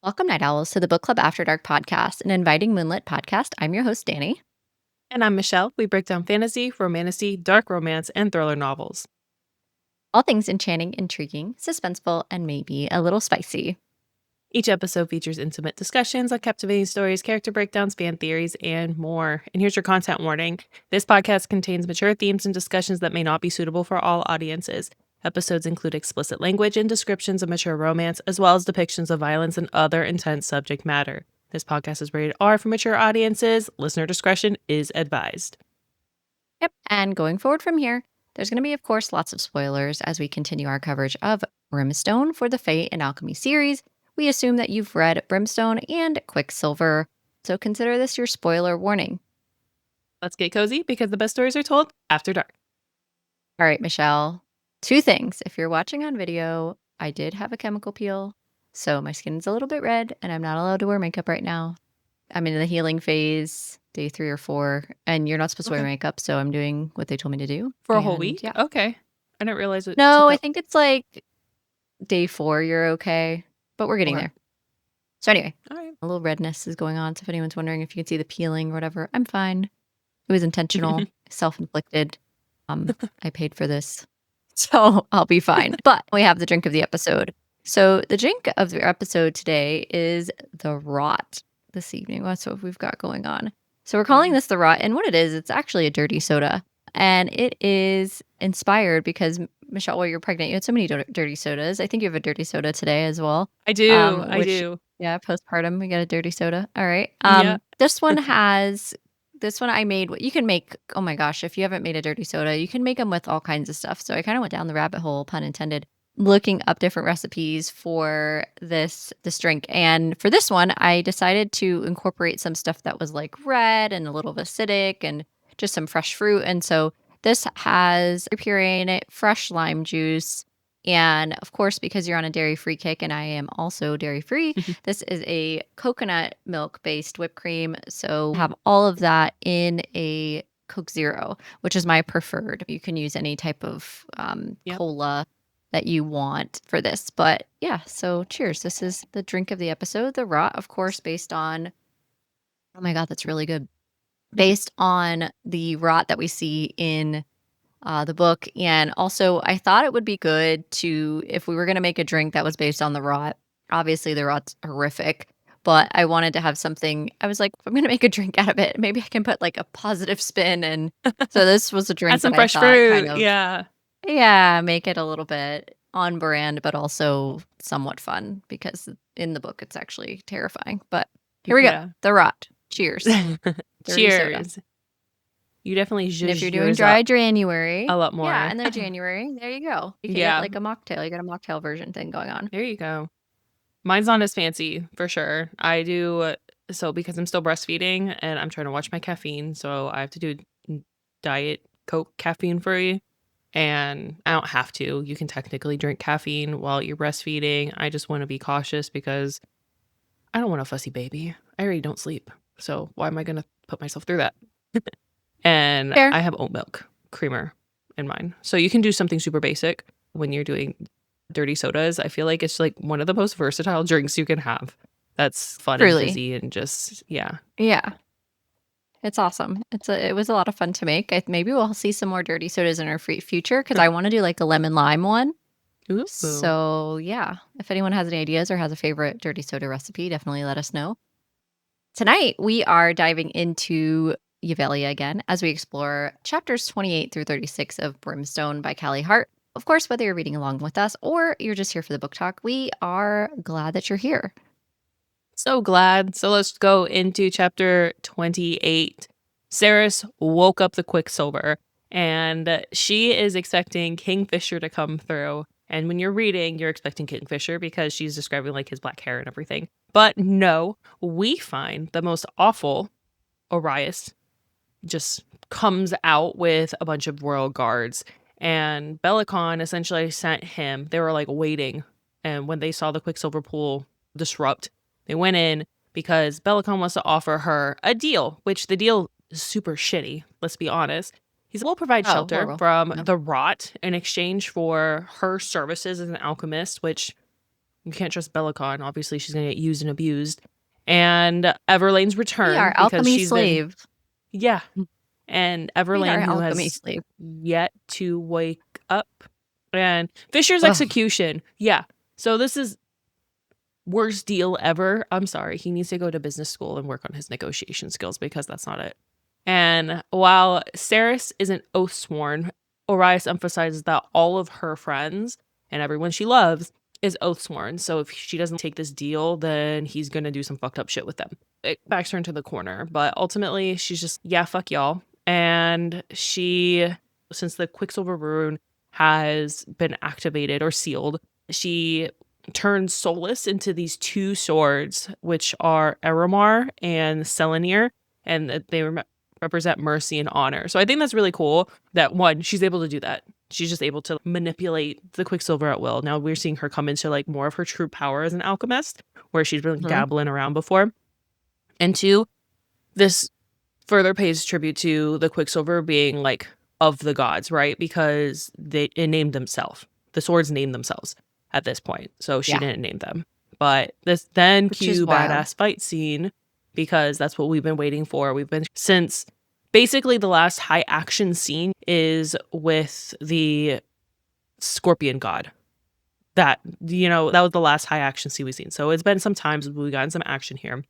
Welcome, Night Owls, to the Book Club After Dark podcast, an inviting moonlit podcast. I'm your host, Danny. And I'm Michelle. We break down fantasy, romantasy, dark romance, and thriller novels. All things enchanting, intriguing, suspenseful, and maybe a little spicy. Each episode features intimate discussions on captivating stories, character breakdowns, fan theories, and more. And here's your content warning. This podcast contains mature themes and discussions that may not be suitable for all audiences. Episodes include explicit language and descriptions of mature romance, as well as depictions of violence and other intense subject matter. This podcast is rated R for mature audiences. Listener discretion is advised. Yep, and going forward from here, there's going to be, of course, lots of spoilers as we continue our coverage of Brimstone for the Fae and Alchemy series. We assume that you've read Brimstone and Quicksilver, so consider this your spoiler warning. Let's get cozy because the best stories are told after dark. All right, Michelle. Two things. If you're watching on video, I did have a chemical peel, so my skin's a little bit red, and I'm not allowed to wear makeup right now. I'm in the healing phase, day 3 or 4, and you're not supposed to wear makeup, so I'm doing what they told me to do. For a whole week? Yeah. Okay. I didn't realize it. No, I think it's like day 4 you're okay, but we're getting there. So anyway, all right. A little redness is going on, so if anyone's wondering if you can see the peeling or whatever, I'm fine. It was intentional, self-inflicted. I paid for this, so I'll be fine. But we have the drink of the episode. So the drink of the episode today is the Rot this evening. That's what we've got going on. So we're calling this the Rot, and what it is, it's actually a dirty soda. And it is inspired because, Michelle, while you're pregnant, you had so many dirty sodas. I think you have a dirty soda today as well. I do. I do. Yeah, postpartum, we got a dirty soda. All right. Yeah. This one I made, you can make, oh my gosh, if you haven't made a dirty soda, you can make them with all kinds of stuff. So I kind of went down the rabbit hole, pun intended, looking up different recipes for this drink. And for this one, I decided to incorporate some stuff that was like red and a little acidic and just some fresh fruit. And so this has puree in it, fresh lime juice, and of course, because you're on a dairy-free kick and I am also dairy-free, this is a coconut milk-based whipped cream. So have all of that in a Coke Zero, which is my preferred. You can use any type of cola that you want for this. But yeah, so cheers. This is the drink of the episode, the Rot, of course, based on, oh my God, that's really good. Based on the Rot that we see in the book. And also, I thought it would be good to, if we were going to make a drink that was based on the Rot, obviously the Rot's horrific, but I wanted to have something, I was like, if I'm going to make a drink out of it, maybe I can put like a positive spin. And so this was a drink Add some that fresh I thought fruit. kind of, yeah, make it a little bit on brand, but also somewhat fun because in the book it's actually terrifying. But here we go. The Rot. Cheers. Cheers. Soda. You definitely should. If you're doing dry January, a lot more. Yeah, and they're January. There you go. You can get like a mocktail. You got a mocktail version thing going on. There you go. Mine's not as fancy for sure. I do so because I'm still breastfeeding and I'm trying to watch my caffeine, so I have to do diet Coke caffeine free. And I don't have to. You can technically drink caffeine while you're breastfeeding. I just want to be cautious because I don't want a fussy baby. I already don't sleep. So why am I going to put myself through that? And Fair. I have oat milk creamer in mine. So you can do something super basic when you're doing dirty sodas. I feel like it's like one of the most versatile drinks you can have. That's fun and fizzy and just, yeah. Yeah. It's awesome. It was a lot of fun to make. Maybe we'll see some more dirty sodas in our future because I want to do like a lemon lime one. Ooh. So yeah, if anyone has any ideas or has a favorite dirty soda recipe, definitely let us know. Tonight, we are diving into Yavelia again as we explore chapters 28 through 36 of Brimstone by Callie Hart. Of course, whether you're reading along with us or you're just here for the book talk, we are glad that you're here. So glad. So let's go into chapter 28. Saeris woke up the Quicksilver, and she is expecting Kingfisher to come through. And when you're reading, you're expecting Kingfisher because she's describing like his black hair and everything. But no, we find the most awful Arias just comes out with a bunch of royal guards, and Bellicon essentially sent him. They were like waiting, and when they saw the Quicksilver pool disrupt, they went in because Bellicon wants to offer her a deal, which the deal is super shitty, let's be honest. He will provide shelter from the Rot in exchange for her services as an alchemist, which You can't trust Bellicon. Obviously, she's going to get used and abused. And Everlane's We are return because alchemy she's been, slave. yeah. And We are Everlane, who alchemy has slave. yet to wake up. And Fisher's Ugh. execution. Yeah. So this is worst deal ever. I'm sorry. He needs to go to business school and work on his negotiation skills because that's not it. And while Saeris isn't oath sworn, Orias emphasizes that all of her friends and everyone she loves is oath sworn. So if she doesn't take this deal, then he's going to do some fucked up shit with them. It backs her into the corner. But ultimately, she's just, yeah, fuck y'all. And she, since the Quicksilver rune has been activated or sealed, she turns Solus into these two swords, which are Eramar and Selenir, and they represent mercy and honor. So I think that's really cool that, one, she's able to do that. She's just able to manipulate the Quicksilver at will. Now we're seeing her come into like more of her true power as an alchemist, where she's been dabbling around before. And two, this further pays tribute to the Quicksilver being like of the gods, right? Because it named themselves. The swords named themselves at this point. So she Yeah. didn't name them. But this then Which is cue wild. badass fight scene, because that's what we've been waiting for. We've been since basically the last high action scene is with the Scorpion God. That, that was the last high action scene we've seen. So it's been some time since we've gotten some action here.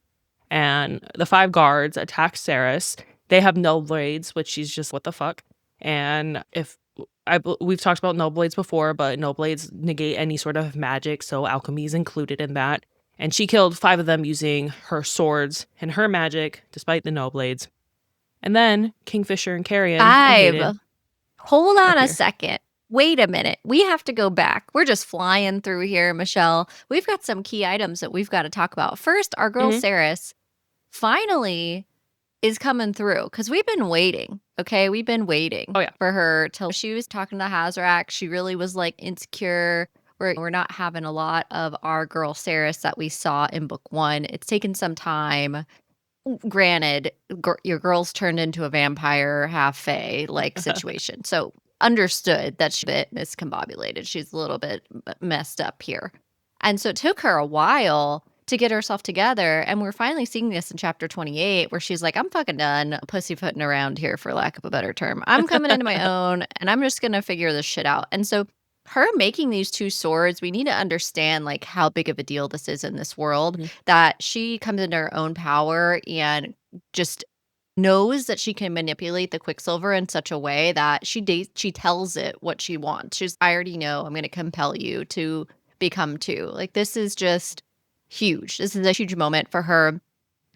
And the 5 guards attack Saeris. They have null blades, which she's just, what the fuck? And we've talked about null blades before, but null blades negate any sort of magic, so alchemy is included in that. And she killed 5 of them using her swords and her magic, despite the null blades. And then Kingfisher and Carrion 5. Hold on appear. a second. Wait a minute. We have to go back. We're just flying through here, Michelle. We've got some key items that we've got to talk about. First, our girl Saeris finally is coming through because we've been waiting. Okay, we've been waiting for her till she was talking to Hazarak. She really was like insecure. We're not having a lot of our girl Saeris that we saw in book 1. It's taken some time. Granted, your girl's turned into a vampire, half fae like situation. So understood that she's a bit miscombobulated. She's a little bit messed up here. And so it took her a while to get herself together. And we're finally seeing this in chapter 28, where she's like, I'm fucking done pussyfooting around here, for lack of a better term. I'm coming into my own and I'm just going to figure this shit out. And so her making these 2 swords, we need to understand like how big of a deal this is in this world, that she comes into her own power and just knows that she can manipulate the Quicksilver in such a way that she tells it what she wants. She's, I already know I'm going to compel you to become 2. Like, this is just huge. This is a huge moment for her.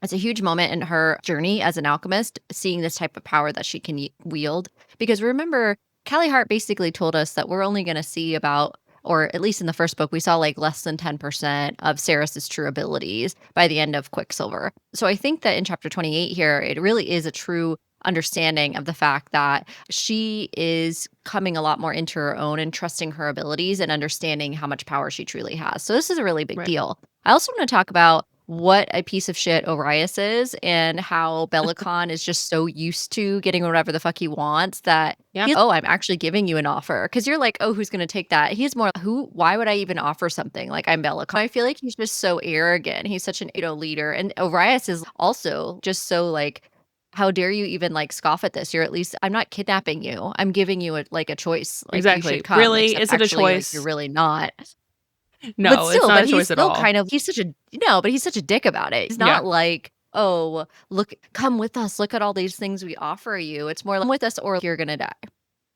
It's a huge moment in her journey as an alchemist, seeing this type of power that she can wield. Because remember, Callie Hart basically told us that we're only going to see about, or at least in the first book, we saw like less than 10% of Saeris's true abilities by the end of Quicksilver. So I think that in chapter 28 here, it really is a true understanding of the fact that she is coming a lot more into her own and trusting her abilities and understanding how much power she truly has. So this is a really big deal. I also want to talk about what a piece of shit Orias is and how Bellicon is just so used to getting whatever the fuck he wants that I'm actually giving you an offer. Because you're like, oh, who's going to take that? He's more, why would I even offer something? Like, I'm Bellicon. I feel like he's just so arrogant. He's such an leader. And Orias is also just so like, how dare you even like scoff at this? You're at least, I'm not kidnapping you. I'm giving you a choice. Like, exactly. You should come. Really? Is it a choice? Like, you're really not. No, but still, it's not a choice at all. He's such a dick about it. He's not like, oh, look, come with us. Look at all these things we offer you. It's more like, come with us or you're going to die.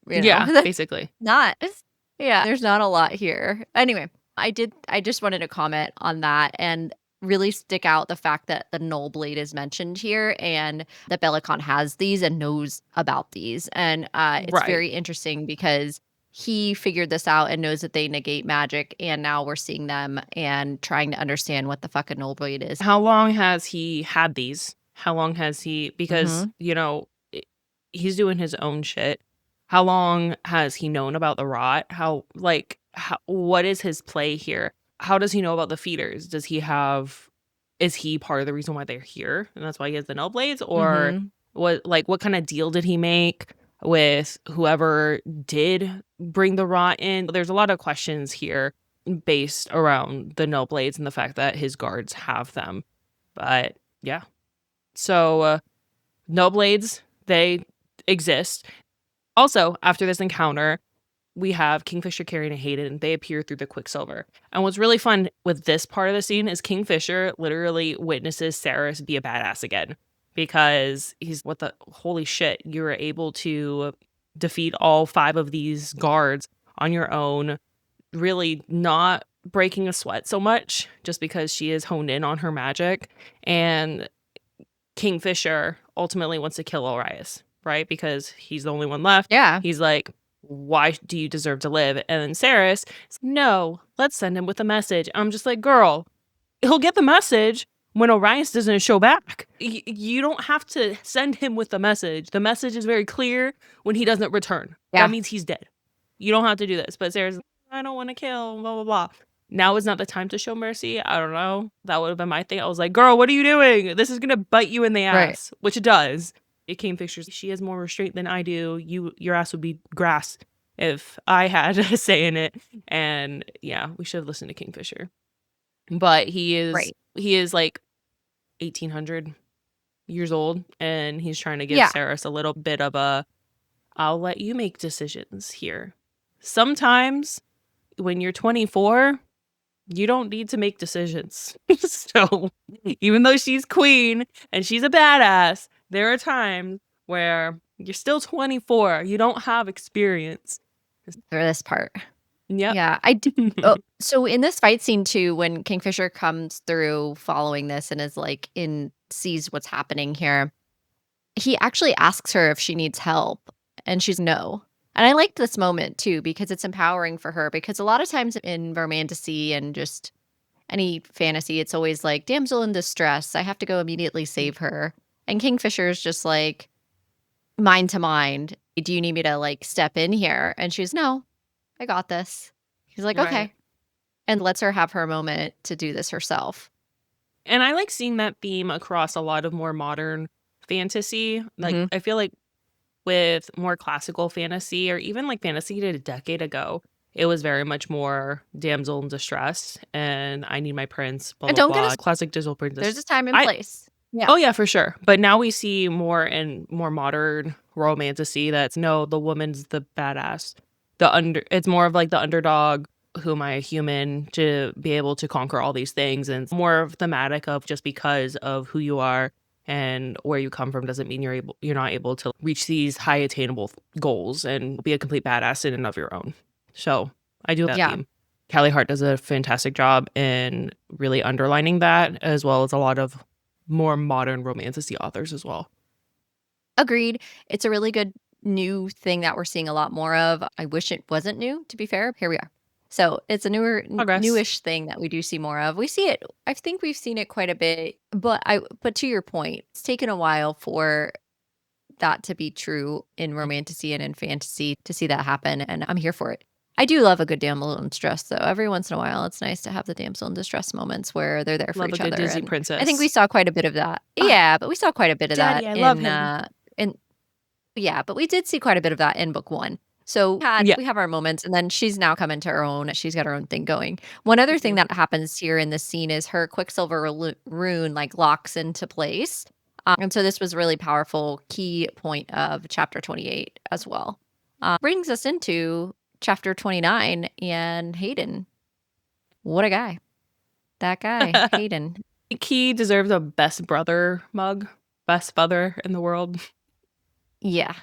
Yeah, basically. There's not a lot here. Anyway, I just wanted to comment on that and really stick out the fact that the Null Blade is mentioned here and that Bellicon has these and knows about these. And it's very interesting because he figured this out and knows that they negate magic, and now we're seeing them and trying to understand what the fuck a Null Blade is. How long has he had these? How long has he, because, he's doing his own shit. How long has he known about the rot? What is his play here? How does he know about the feeders? Is he part of the reason why they're here? And that's why he has the Null Blades? Or what kind of deal did he make with whoever did bring the rot in? There's a lot of questions here based around the no blades and the fact that his guards have them. But yeah. So no blades, they exist. Also, after this encounter, we have Kingfisher, Carrion, and Hayden. They appear through the Quicksilver. And what's really fun with this part of the scene is Kingfisher literally witnesses Saeris be a badass again. Because he's, what the holy shit, you were able to defeat all 5 of these guards on your own, really not breaking a sweat so much, just because she is honed in on her magic. And Kingfisher ultimately wants to kill Orias, right? Because he's the only one left. Yeah. He's like, why do you deserve to live? And then Saeris is, no, let's send him with a message. I'm just like, girl, he'll get the message when Orias doesn't show back. You don't have to send him with the message. The message is very clear when he doesn't return. Yeah. That means he's dead. You don't have to do this. But Saeris, I don't want to kill, blah, blah, blah. Now is not the time to show mercy. I don't know. That would have been my thing. I was like, girl, what are you doing? This is going to bite you in the ass, Right. which it does. It Kingfisher, she has more restraint than I do. Your ass would be grass if I had a say in it. And yeah, we should have listened to Kingfisher. But he Right. is like 1800 years old, and he's trying to give Yeah. Saeris a little bit of a, I'll let you make decisions here. Sometimes when you're 24, you don't need to make decisions. So even though she's queen and she's a badass, there are times where you're still 24. You don't have experience. For this part. Yep. Yeah. Oh, so in this fight scene too, when Kingfisher comes through following this and is like sees what's happening here, he actually asks her if she needs help, and she's no. And I liked this moment too because it's empowering for her, because a lot of times in romantasy and just any fantasy, it's always like damsel in distress, I have to go immediately save her. And Kingfisher is just like mind to mind. Do you need me to like step in here? And she's no, I got this. He's like, Right. okay. And lets her have her moment to do this herself. And I like seeing that theme across a lot of more modern fantasy. Like, Mhm. I feel like with more classical fantasy, or even like fantasy did a decade ago, it was very much more damsel in distress and I need my prince, blah And blah don't get blah. us Classic Disney there's princess. a time and I place. Yeah. Oh yeah, for sure. But now we see more and more modern romantasy that's no, the woman's the badass. It's more of like the underdog, who am I, a human to be able to conquer all these things, and it's more of thematic of just because of who you are and where you come from doesn't mean you're not able to reach these high attainable goals and be a complete badass in and of your own. So I do that Yeah. theme. Callie Hart does a fantastic job in really underlining that, as well as a lot of more modern romantasy authors as well. Agreed. It's a really good new thing that we're seeing a lot more of. I wish it wasn't new, to be fair. Here we are. So it's a Progress. newish thing that we do see more of. We see it. I think we've seen it quite a bit, but to your point, it's taken a while for that to be true in romantasy and in fantasy, to see that happen, and I'm here for it. I do love a good damsel in distress, though. Every once in a while, it's nice to have the damsel in distress moments where they're there for Love a each good other, Disney and I think we princess. saw quite a bit of that. Ah, Yeah, but we saw quite a bit of that Daddy, I love him. in yeah, but we did see quite a bit of that in book 1. So Yeah. we have our moments, and then she's now come into her own. She's got her own thing going. One other thing that happens here in this scene is her Quicksilver rune like locks into place. And so this was a really powerful key point of chapter 28 as well. Brings us into chapter 29 and Hayden. What a guy. That guy, Hayden. He deserves a best brother mug. Best brother in the world. Yeah, Yeah.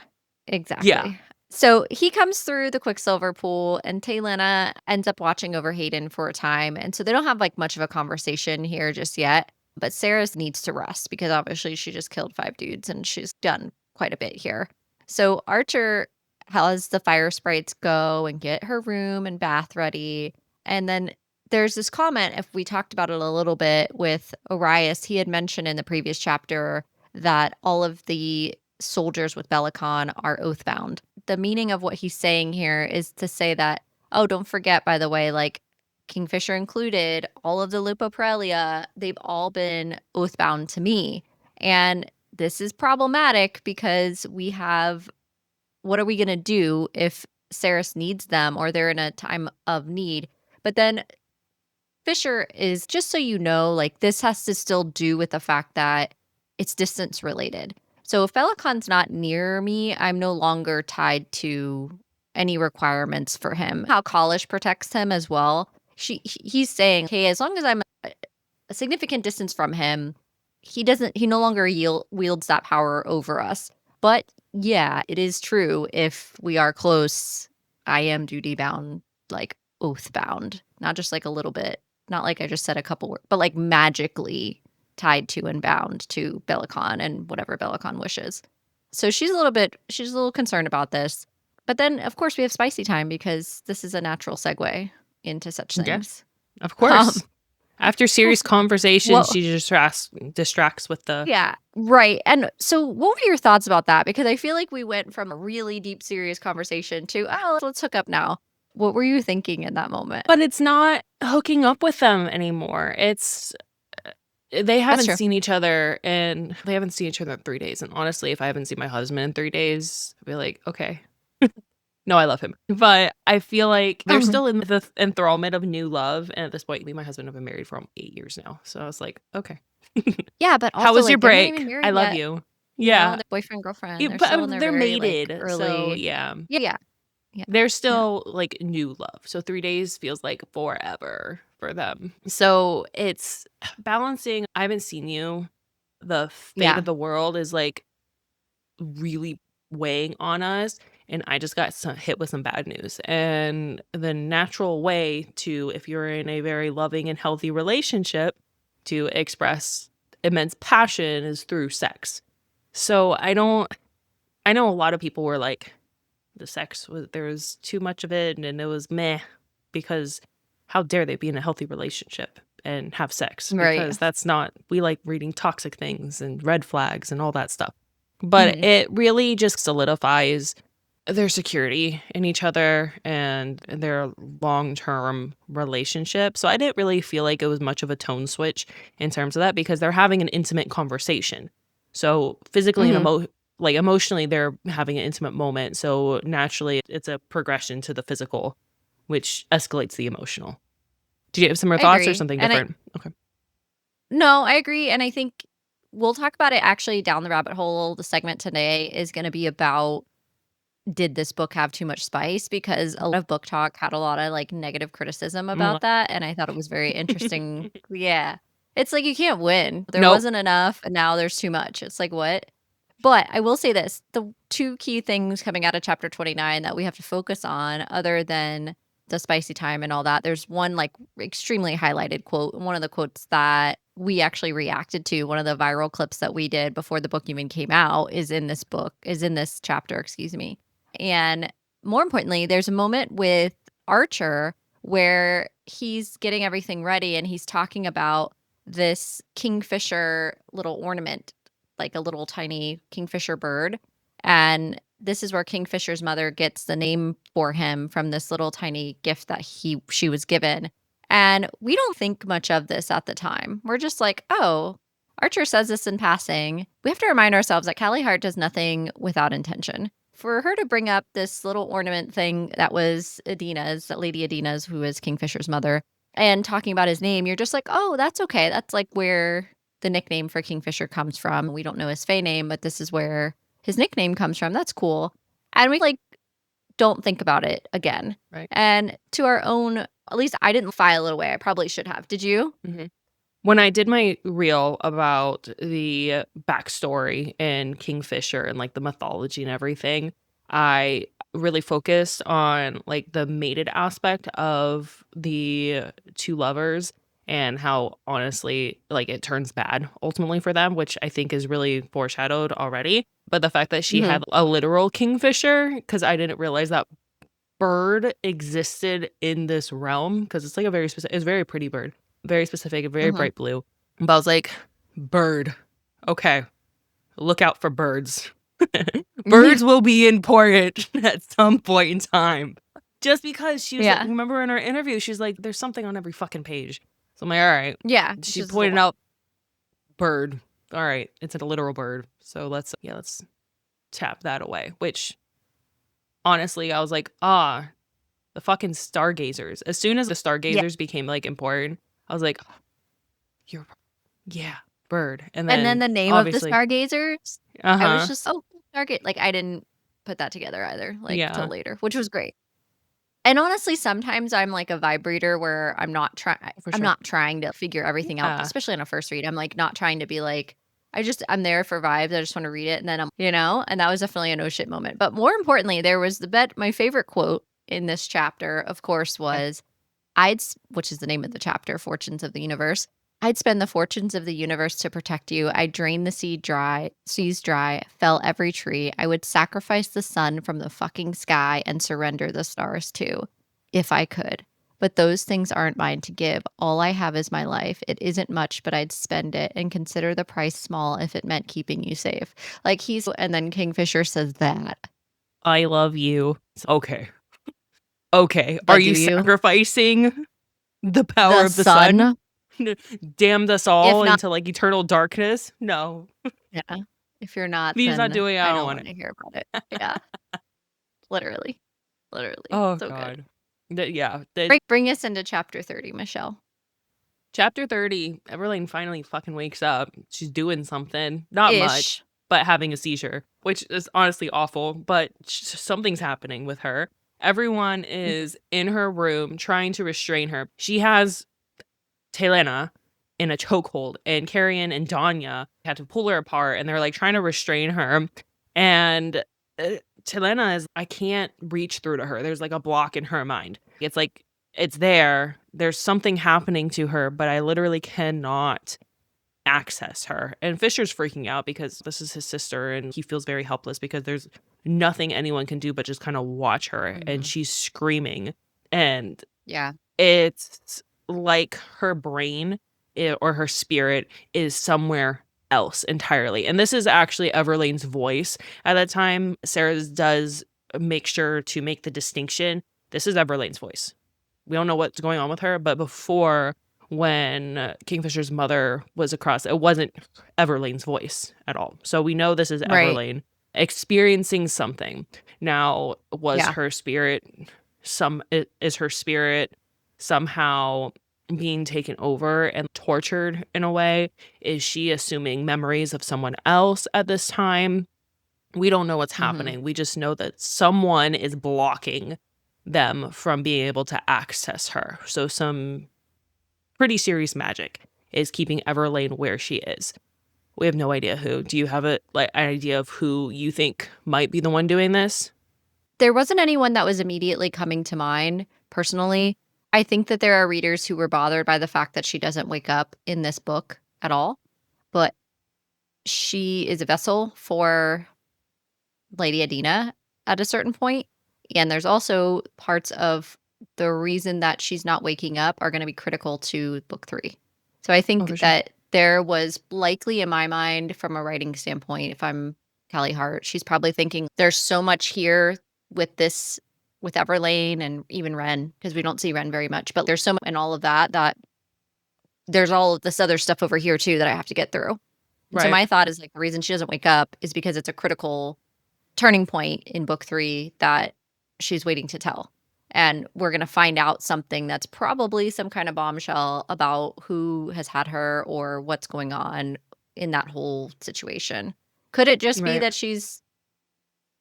exactly. So he comes through the Quicksilver pool, and Taylena ends up watching over Hayden for a time. And so they don't have like much of a conversation here just yet. But Saeris needs to rest because obviously she just killed 5 dudes and she's done quite a bit here. So Archer has the fire sprites go and get her room and bath ready. And then there's this comment, if we talked about it a little bit with Orias, he had mentioned in the previous chapter that all of the soldiers with Belicon are oathbound. The meaning of what he's saying here is to say that, oh, don't forget, by the way, like Kingfisher included, all of the Lupoprelia, they've all been oathbound to me. And this is problematic because we have, what are we going to do if Saeris needs them or they're in a time of need? But then Fisher is, just so you know, like, this has to still do with the fact that it's distance related. So if Belicon's not near me, I'm no longer tied to any requirements for him. How Kalish protects him as well. He's saying, hey, as long as I'm a significant distance from him, he no longer wields that power over us. But yeah, it is true. If we are close, I am duty bound, like oath bound, not just like a little bit, not like I just said a couple words, but like magically tied to and bound to Belicon and whatever Belicon wishes. So she's a little concerned about this. But then, of course, we have spicy time because this is a natural segue into such Yeah, things. of Um, course. After serious conversation, well, she distracts with the. yeah, right. And so, what were your thoughts about that? Because I feel like we went from a really deep, serious conversation to, oh, let's hook up now. What were you thinking in that moment? But it's not hooking up with them anymore. It's they That's haven't true. seen each other and they haven't seen each other in 3 days. And honestly, if I haven't seen my husband in 3 days, I'd be like, okay. No, I love him. But I feel like they're Mhm. still in the enthrallment of new love. And at this point, me and my husband have been married for 8 years now. So I was like, okay. Yeah, but How also, was your like, they're not break? even I married love yet. you. You know, Yeah. they're boyfriend, girlfriend. They're But still in their they're very, like, mated. So early. yeah. Yeah, yeah, There's yeah. still like new love. So 3 days feels like forever for them. So it's balancing. I haven't seen you. The fate Yeah. of the world is like really weighing on us. And I just got hit with some bad news. And the natural way to, if you're in a very loving and healthy relationship, to express immense passion is through sex. So I know a lot of people were like, the sex was, there was too much of it and it was meh, because how dare they be in a healthy relationship and have sex, Right. because that's not, we like reading toxic things and red flags and all that stuff. But Mhm. it really just solidifies their security in each other and their long-term relationship. So I didn't really feel like it was much of a tone switch in terms of that, because they're having an intimate conversation. So physically and Mhm. like emotionally, they're having an intimate moment. So naturally, it's a progression to the physical, which escalates the emotional. Do you have similar I thoughts or agree. something And I different? Okay. No, I agree, and I think we'll talk about it actually down the rabbit hole. The segment today is gonna be about, did this book have too much spice? Because a lot of book talk had a lot of, like, negative criticism Mm, about that, and I thought it was very interesting. Yeah. It's like you can't win. There Nope. wasn't enough, and now there's too much. It's like, "What?" But I will say this, the 2 key things coming out of chapter 29 that we have to focus on other than the spicy time and all that, there's one, like, extremely highlighted quote, one of the quotes that we actually reacted to, one of the viral clips that we did before the book even came out is in this chapter, excuse me. And more importantly, there's a moment with Archer where he's getting everything ready and he's talking about this kingfisher little ornament, like a little tiny kingfisher bird. And this is where Kingfisher's mother gets the name for him from this little tiny gift that she was given. And we don't think much of this at the time. We're just like, oh, Archer says this in passing. We have to remind ourselves that Callie Hart does nothing without intention. For her to bring up this little ornament thing that was Adina's, that Lady Adina's, who is Kingfisher's mother, and talking about his name, you're just like, oh, that's okay. That's like where the nickname for Kingfisher comes from. We don't know his Fae name, but this is where his nickname comes from. That's cool. And we like don't think about it again. Right. And to our own, at least I didn't file it away. I probably should have. Did you? hmm When I did my reel about the backstory in Kingfisher and like the mythology and everything, I really focused on like the mated aspect of the two lovers and how honestly like it turns bad ultimately for them, which I think is really foreshadowed already. But the fact that she Mhm. had a literal kingfisher, because I didn't realize that bird existed in this realm, because it's like a very specific, it's a very pretty bird, very specific, very Mhm. bright blue. But I was like, bird. Okay, look out for birds. Yeah. Birds will be important at some point in time. Just because she was like, Yeah. remember in her interview, she's like, there's something on every fucking page. So I'm like, all right. Yeah. It's She just a pointed lot. out bird. All right, it's a literal bird. So let's tap that away. Which honestly, I was like, ah, The fucking Stargazers. As soon as the Yeah. Stargazers became like important, I was like, you're yeah, bird. And And then then the name of the obviously, Stargazers, I was uh-huh. just, "Oh, Stargate," like, I didn't put that together either, like, till Yeah, later, which was great. And honestly, sometimes I'm like a vibrator where for I'm sure. not trying to figure everything out, Yeah. especially on a first read. I'm like not trying to be like I'm there for vibes. I just want to read it and then and that was definitely a no shit moment. But more importantly, there was my favorite quote in this chapter, of course, Okay. was which is the name of the chapter, Fortunes of the Universe. I'd spend the fortunes of the universe to protect you. I'd drain the seas dry, fell every tree. I would sacrifice the sun from the fucking sky and surrender the stars too, if I could. But those things aren't mine to give. All I have is my life. It isn't much, but I'd spend it and consider the price small if it meant keeping you safe. And then Kingfisher says that. I love you. Okay. Okay. Are But do you you? sacrificing the power The of the sun? sun? Damned us If all not, into like eternal darkness? No. yeah. If you're not, If he's not then doing it, I I don't don't want want it. to hear about it. Yeah. Literally. Literally. Oh So good. god. Yeah. Bring us into chapter 30, Michelle. Chapter 30, Everlane finally fucking wakes up. She's doing something. Not much, Ish. but having a seizure, which is honestly awful, but something's happening with her. Everyone Mhm. is in her room trying to restrain her. She has Telena in a chokehold, and Carrion and Danya had to pull her apart, and they're like trying to restrain her. And Telena is, I can't reach through to her. There's like a block in her mind. It's like it's there. There's something happening to her, but I literally cannot access her. And Fisher's freaking out because this is his sister, and he feels very helpless because there's nothing anyone can do but just kind of watch her, and Mhm. she's screaming. And Yeah. it's like her brain or her spirit is somewhere else entirely. And this is actually Everlane's voice. At that time, Sarah does make sure to make the distinction. This is Everlane's voice. We don't know what's going on with her, but before, when Kingfisher's mother was across, it wasn't Everlane's voice at all. So we know this is Right. Everlane experiencing something. Now, was Yeah. her spirit is her spirit somehow being taken over and tortured in a way? Is she assuming memories of someone else at this time? We don't know what's Mhm. happening. We just know that someone is blocking them from being able to access her. So some pretty serious magic is keeping Everlane where she is. We have no idea who. Do you have an idea of who you think might be the one doing this? There wasn't anyone that was immediately coming to mind, personally. I think that there are readers who were bothered by the fact that she doesn't wake up in this book at all, but she is a vessel for Lady Adina at a certain point, and there's also parts of the reason that she's not waking up are gonna be critical to book 3. So I Oh, think for sure. that there was likely in my mind from a writing standpoint, if I'm Callie Hart, she's probably thinking, "There's so much here with this with Everlane and even Ren, because we don't see Ren very much, but there's so much and all of that, that there's all of this other stuff over here too that I have to get through." And so Right. my thought is, like, the reason she doesn't wake up is because it's a critical turning point in book 3 that she's waiting to tell. And we're gonna find out something that's probably some kind of bombshell about who has had her or what's going on in that whole situation. Could it just be Right.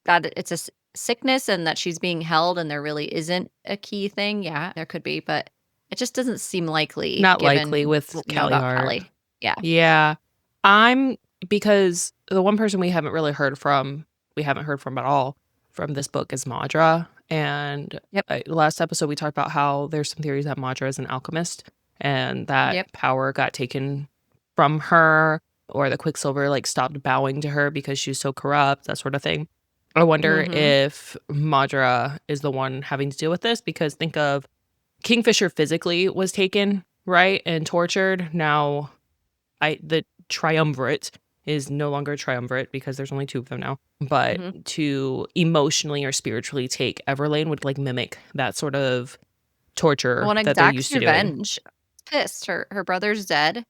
that it's a sickness and that she's being held and there really isn't a key thing? Yeah, there could be, but it just doesn't seem likely Not likely given with what we know Callie about Hart. Callie. Yeah. Yeah. I'm because the one person we haven't heard from at all from this book is Madra. And Yep. last episode, we talked about how there's some theories that Madra is an alchemist and that Yep. power got taken from her, or the Quicksilver like stopped bowing to her because she's so corrupt, that sort of thing. I wonder Mhm. if Madra is the one having to deal with this, because think of Kingfisher physically was taken, right, and tortured. Now the triumvirate is no longer a triumvirate because there's only two of them now. But Mhm. to emotionally or spiritually take Everlane would like mimic that sort of torture Well, and that they're exacts used to doing. revenge. Pissed. Her brother's dead.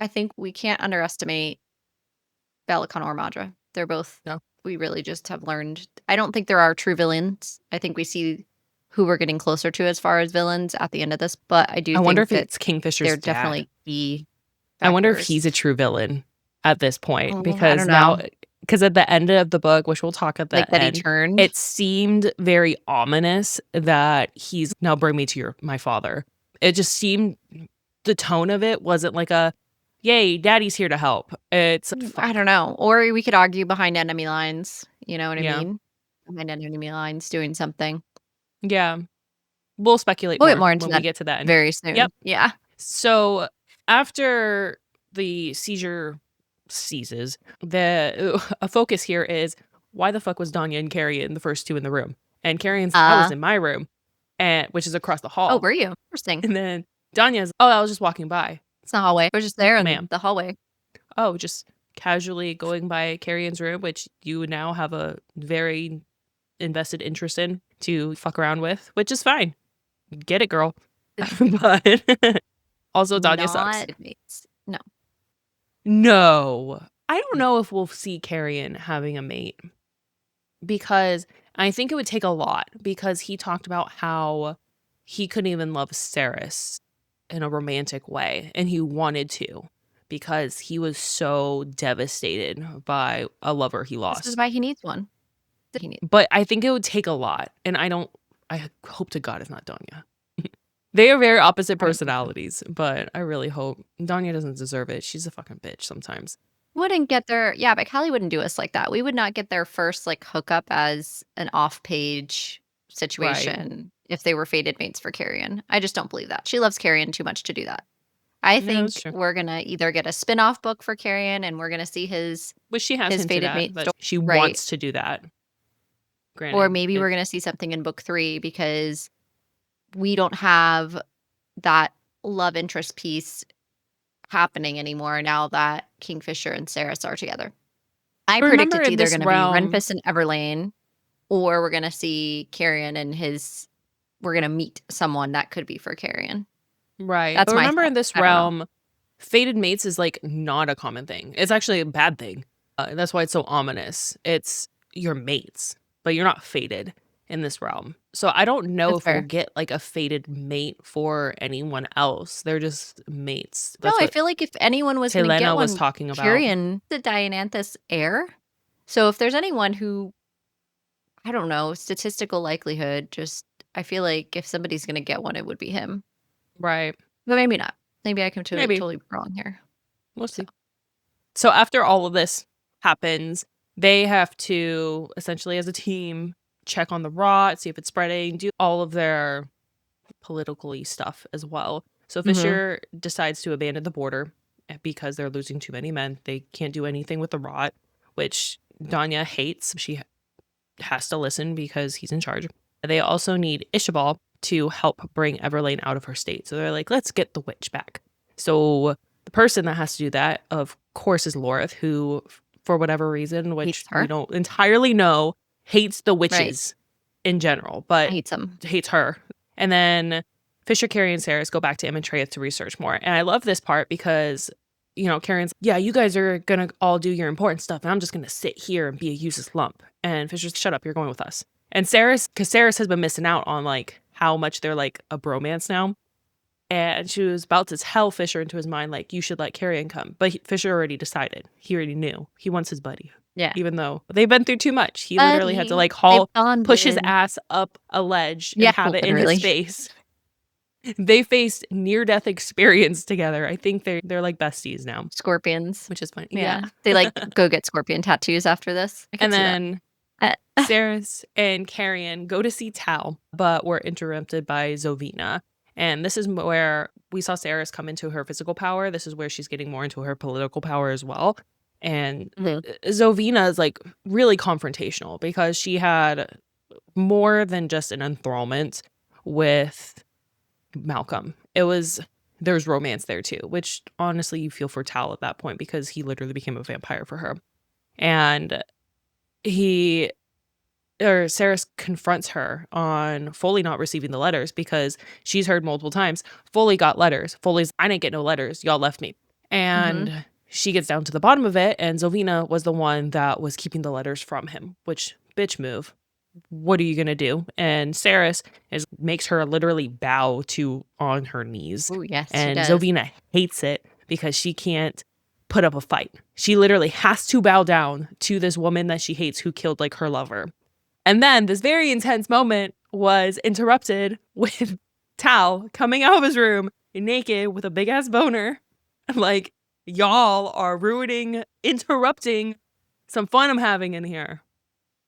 I think we can't underestimate Belicon or Madra. They're both No. we really just have learned I don't think there are true villains. I think we see who we're getting closer to as far as villains at the end of this, but I do I wonder think if that it's Kingfisher's they're dad. definitely key I wonder if factors. he's a true villain at this point, Oh, I because don't know. at the end of the book, which we'll talk at Like, the that he end, turned? it seemed very ominous that he's now bring me to my father. It just seemed, the tone of it wasn't like a, yay, daddy's here to help. It's I fuck. don't know. Or we could argue behind enemy lines, you know what I Yeah. mean? Behind enemy lines doing something. Yeah. We'll speculate We'll get more more into when we that get to that end. very soon. Yep. Yeah. So after the seizure ceases, a focus here is, why the fuck was Danya and Carrion the first two in the room? And Carrion's, I was in my room, and which is across the Oh, hall. were you? Interesting. And then Danya's, oh, I was just walking by. It's the hallway. We're just there in Ma'am. the hallway. Oh, just casually going by Carrion's room, which you now have a very invested interest in to fuck around with, which is fine. Get it, girl. But also Danya sucks. Not mates. No. No. I don't No. know if we'll see Carrion having a mate, because I think it would take a lot, because he talked about how he couldn't even love Saeris in a romantic way, and he wanted to, because he was so devastated by a lover he This is lost. why he needs one. He needs. But I think it would take a lot, and I hope to God it's not Danya. They are very opposite personalities, but I really hope Danya doesn't deserve it. She's a fucking bitch sometimes. Wouldn't get their yeah, but Callie wouldn't do us like that. We would not get their first like hookup as an off-page situation if they were fated mates for Carrion. I just don't believe that. She loves Carrion too much to do that. I Yeah, think that's true. we're gonna either get a spin-off book for Carrion and we're gonna see his Which she has his hinted fated at mate that she right. wants to do that. Granted, Or maybe we're gonna see something in book 3 because we don't have that love interest piece happening anymore now that Kingfisher and Saeris are together. I predict remember it's in either this gonna be realm, Renfis and Everlane, or we're gonna see Carrion and we're gonna meet someone that could be for Carrion. right? That's But my remember thought. in this I don't know. realm, fated mates is like not a common thing. It's actually a bad thing. That's why it's so ominous. It's your mates, but you're not fated in this realm. So I don't know That's if we'll fair. get like a fated mate for anyone else. They're just mates. No, That's I what feel like if anyone was gonna get Helena was one, talking about. Carrion, the Diananthus heir. So if there's anyone who, I don't know, statistical likelihood, just I feel like if somebody's gonna get one, it would be him. Right. But maybe not. Maybe I can Maybe. totally be wrong here. We'll see. So after all of this happens, they have to essentially, as a team, check on the rot, see if it's spreading, do all of their politically stuff as well. So Mhm. Fisher decides to abandon the border because they're losing too many men. They can't do anything with the rot, which Danya hates. She has to listen because he's in charge. They also need Ishabal to help bring Everlane out of her state. So they're like, let's get the witch back. So the person that has to do that, of course, is Lorith, who, for whatever reason, which Hates her. we don't entirely know, hates the witches in general, but Hates him. hates her. And then Fisher, Carrie, and Saeris go back to Imontreath to research more. And I love this part because, Carrion's, yeah, you guys are going to all do your important stuff, and I'm just going to sit here and be a useless lump. And Fisher's, shut up, you're going with us. And Saeris, because Saeris has been missing out on, like, how much they're, like, a bromance now. And she was about to tell Fisher into his mind, like, you should let Carrion come. But Fisher already decided. He already knew. He wants his buddy. Yeah. Even though they've been through too much. He literally had to, like, push his ass up a ledge and have it in his face. They faced near-death experience together. I think they're like besties now. Scorpions. Which is funny. Yeah. They, like, go get scorpion tattoos after this. And then Saeris and Carrion go to see Tal, but were interrupted by Zovina. And this is where we saw Saeris come into her physical power. This is where she's getting more into her political power as well. And Zovina is, like, really confrontational because she had more than just an enthrallment with Malcolm. There's romance there too, which honestly you feel for Tal at that point because he literally became a vampire for her. And Saeris confronts her on Foley not receiving the letters because she's heard multiple times, Foley got letters. Foley's, I didn't get no letters. Y'all left me. And she gets down to the bottom of it, and Zovina was the one that was keeping the letters from him, which, bitch move. what are you gonna do? And Saeris makes her literally bow to on her knees. Oh, yes, she And does. Zovina hates it because she can't put up a fight. She literally has to bow down to this woman that she hates who killed like her lover. And then this very intense moment was interrupted with Tal coming out of his room naked with a big ass boner. Like, y'all are interrupting some fun I'm having in here.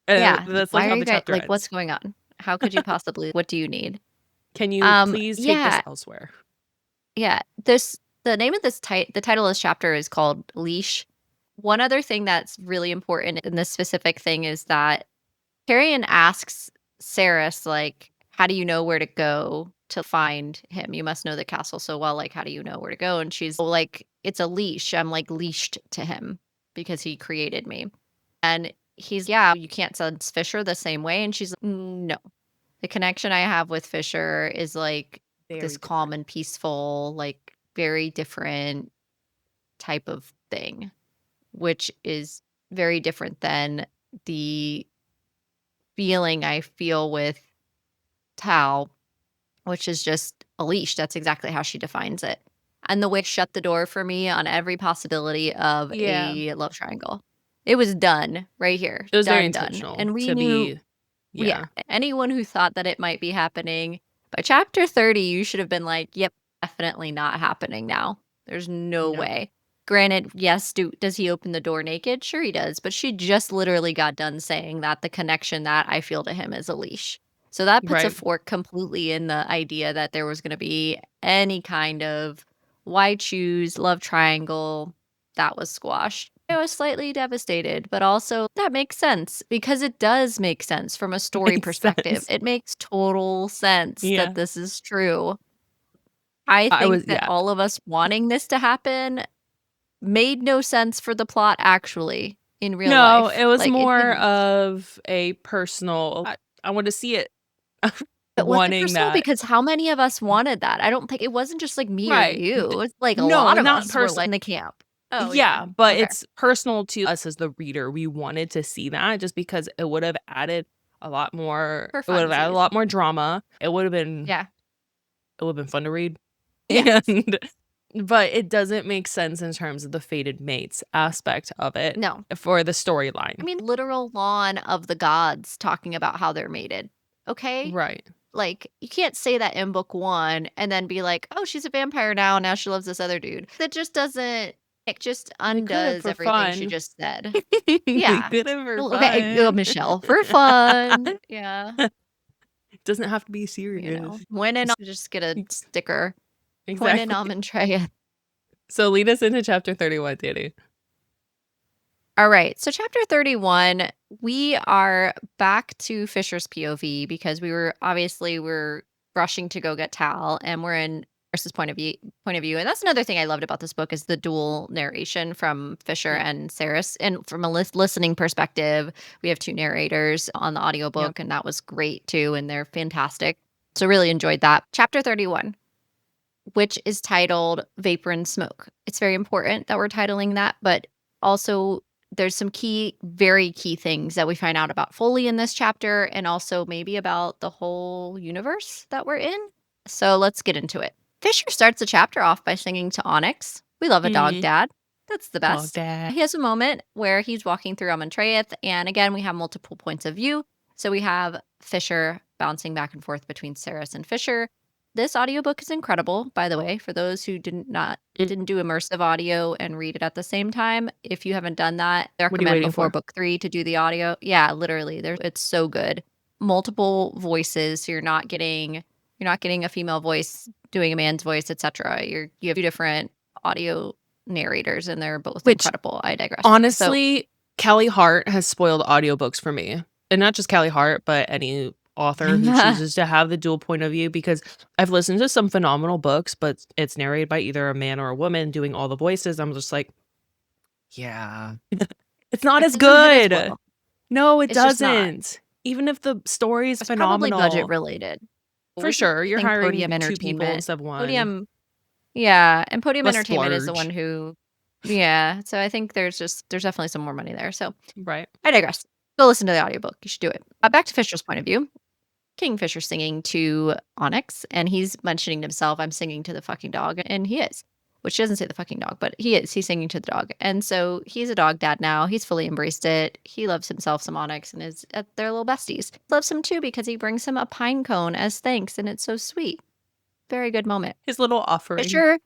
Yeah, That's like why are how you the guys chapter like, ends. what's going on? How could you possibly what do you need? Can you please take this Yeah, elsewhere? yeah, the name of the title of this chapter is called Leash. One other thing that's really important in this specific thing is that Carrion asks Saris, like, "How do you know where to go to find him? You must know the castle so well, like, how do you know where to go?" And she's like, "It's a leash. I'm, like, leashed to him because he created me." And he's, "Yeah, you can't sense Fisher the same way." And she's like, "No. The connection I have with Fisher is, like, this Very calm different. and peaceful, like, very different type of thing, which is very different than the feeling I feel with Tao, which is just a leash. That's exactly how she defines it. And the witch shut the door for me on every possibility of Yeah. a love triangle. It was done right here. It was very Done, done. intentional And we to knew, be yeah, yeah. anyone who thought that it might be happening by chapter 30, you should have been like, yep, definitely not happening now. There's no No. way. Granted, yes, does he open the door naked? Sure he does, but she just literally got done saying that the connection that I feel to him is a leash. So that puts a Right. fork completely in the idea that there was going to be any kind of why choose love triangle that was squashed. I was slightly devastated, but also that makes sense because it does make sense from a story Makes perspective. sense. It makes total sense that Yeah. this is true. I I was think that yeah. all of us wanting this to happen made no sense for the plot actually in real No, life. it was Like, it more didn't. of a personal I want to see it But was it wanting personal? that. Because how many of us wanted that? I don't think it wasn't just, like, me or Right. you. It was, like, a No, lot of not us were, person. like, in the camp. Oh, yeah. Yeah, but Okay. it's personal to us as the reader. We wanted to see that just because it would have added a lot more For it would have added a funsies. lot more drama. Yeah. It would have been fun to read. Yes. And but it doesn't make sense in terms of the fated mates aspect of it No. for the I storyline. mean, literal lawn of the gods talking about how they're mated. Okay? Right. Like, you can't say that in book 1 and then be like, "Oh, she's a vampire now she loves this other dude." That just doesn't it just They could have undoes for everything she fun. just said. They Yeah. could have for Well, okay, fun. Michelle, for fun. Yeah. Doesn't have to be You know, serious. when and S just get a ex sticker. When in exactly. Amentreya. So lead us into chapter 31, Danny. All right. So chapter 31, we are back to Fisher's POV because we're rushing to go get Tal and we're in Versus point of view. And that's another thing I loved about this book is the dual narration from Fisher Yeah. and Saris. And from a listening perspective, we have two narrators on the Yeah. audiobook, and that was great too. And they're fantastic. So really enjoyed that. Chapter 31, which is titled Vapor and Smoke. It's very important that we're titling that, but also there's some very key things that we find out about Foley in this chapter and also maybe about the whole universe that we're in. So let's get into it. Fisher starts the chapter off by singing to Onyx. We love a dog Mhm. dad. That's the Dog best. dad. He has a moment where he's walking through Amontreath, and again, we have multiple points of view. So we have Fisher bouncing back and forth between Saris and Fisher. This audiobook is incredible, by the way, for those who Mm. didn't do immersive audio and read it at the same time. If you haven't done that, I What are you recommend waiting before for? book 3 to do the audio. Yeah, literally, it's so good. Multiple voices, so you're not getting a female voice doing a man's voice, etc. You have two different audio narrators, and they're both Which, incredible. I digress. So, honestly, Callie Hart has spoiled audiobooks for me. And not just Callie Hart, but any author who chooses to have the dual point of view because I've listened to some phenomenal books, but it's narrated by either a man or a woman doing all the voices. I'm just like, yeah. It's not it as doesn't hit as good. well. No, it It's just not. doesn't. Even if the story is It's probably budget phenomenal. related. For Which is sure, I you're think hiring Podium 2 people Entertainment instead of 1. Podium Yeah, and Podium A Entertainment is the one splurge. who yeah, so I think there's definitely some more money there, so Right. I digress. Go listen to the audiobook. You should do it. Back to Fisher's point of view. Kingfisher singing to Onyx, and he's mentioning to himself, I'm singing to the fucking dog, and he is. Which doesn't say the fucking dog, but he is. He's singing to the dog. And so he's a dog dad now. He's fully embraced it. He loves himself some Onyx and is at their little besties. Loves him too because he brings him a pine cone as thanks, and it's so sweet. Very good moment. His little offering. Fisher,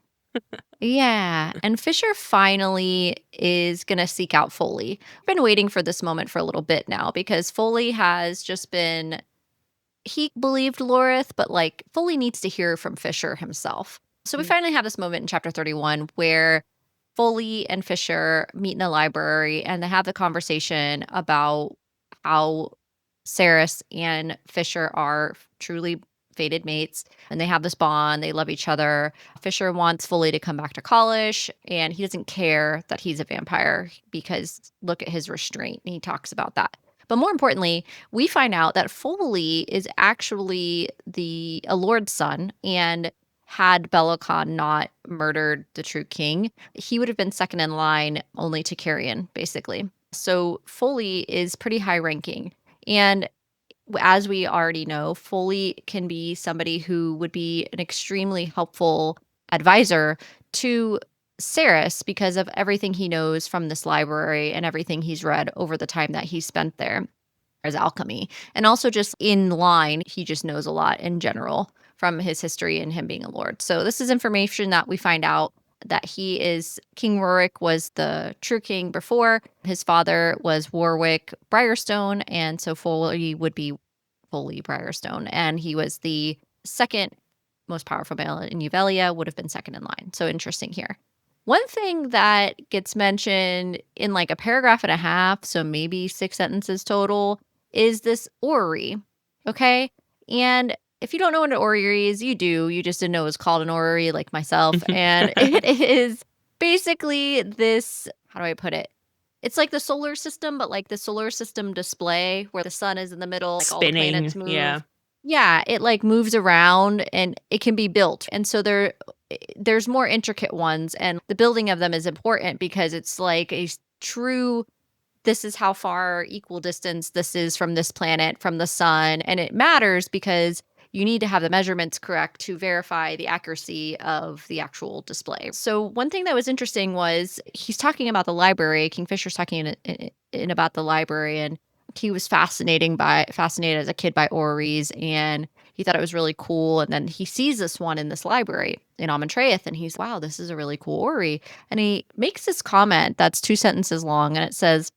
yeah. And Fisher finally is going to seek out Foley. I've been waiting for this moment for a little bit now because Foley has just been, he believed Lorith, but like Foley needs to hear from Fisher himself. So we finally have this moment in chapter 31 where Foley and Fisher meet in a library and they have the conversation about how Saeris and Fisher are truly fated mates and they have this bond. They love each other. Fisher wants Foley to come back to college and he doesn't care that he's a vampire because look at his restraint. And he talks about that. But more importantly, we find out that Foley is actually a lord's son, and had Bellicon not murdered the true king, he would have been second in line only to Carrion, basically. So Foley is pretty high ranking. And as we already know, Foley can be somebody who would be an extremely helpful advisor to Saeris because of everything he knows from this library and everything he's read over the time that he spent there as alchemy. And also just in line, he just knows a lot in general from his history and him being a lord. So this is information that we find out that King Rorik was the true king before. His father was Warwick Briarstone, and so Foley would be Foley Briarstone. And he was the second most powerful male in Uvelia, would have been second in line. So interesting here. One thing that gets mentioned in like a paragraph and a half, so maybe 6 sentences total, is this orrery. Okay? And if you don't know what an orrery is, you do. You just didn't know it was called an orrery like myself. And it is basically this, how do I put it? It's like the solar system, but like the solar system display where the sun is in the middle, like all the Spinning, planets move. yeah. Yeah, it like moves around and it can be built. And so there's more intricate ones and the building of them is important because it's like a true, this is how far equal distance this is from this planet, from the sun. And it matters because you need to have the measurements correct to verify the accuracy of the actual display. So one thing that was interesting was he's talking about the library. Kingfisher's talking in about the library, and he was fascinated as a kid by orreries, and he thought it was really cool. And then he sees this one in this library in Amontreath, and he's, wow, this is a really cool orrery. And he makes this comment that's 2 sentences long, and it says,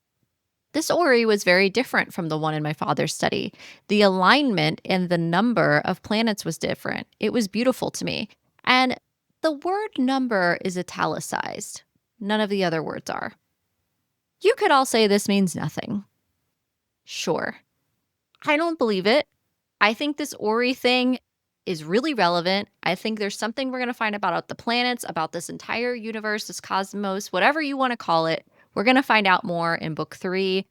this orrery was very different from the one in my father's study. The alignment and the number of planets was different. It was beautiful to me. And the word number is italicized. None of the other words are. You could all say this means nothing. Sure. I don't believe it. I think this orrery thing is really relevant. I think there's something we're going to find about the planets, about this entire universe, this cosmos, whatever you want to call it. We're going to find out more in book 3.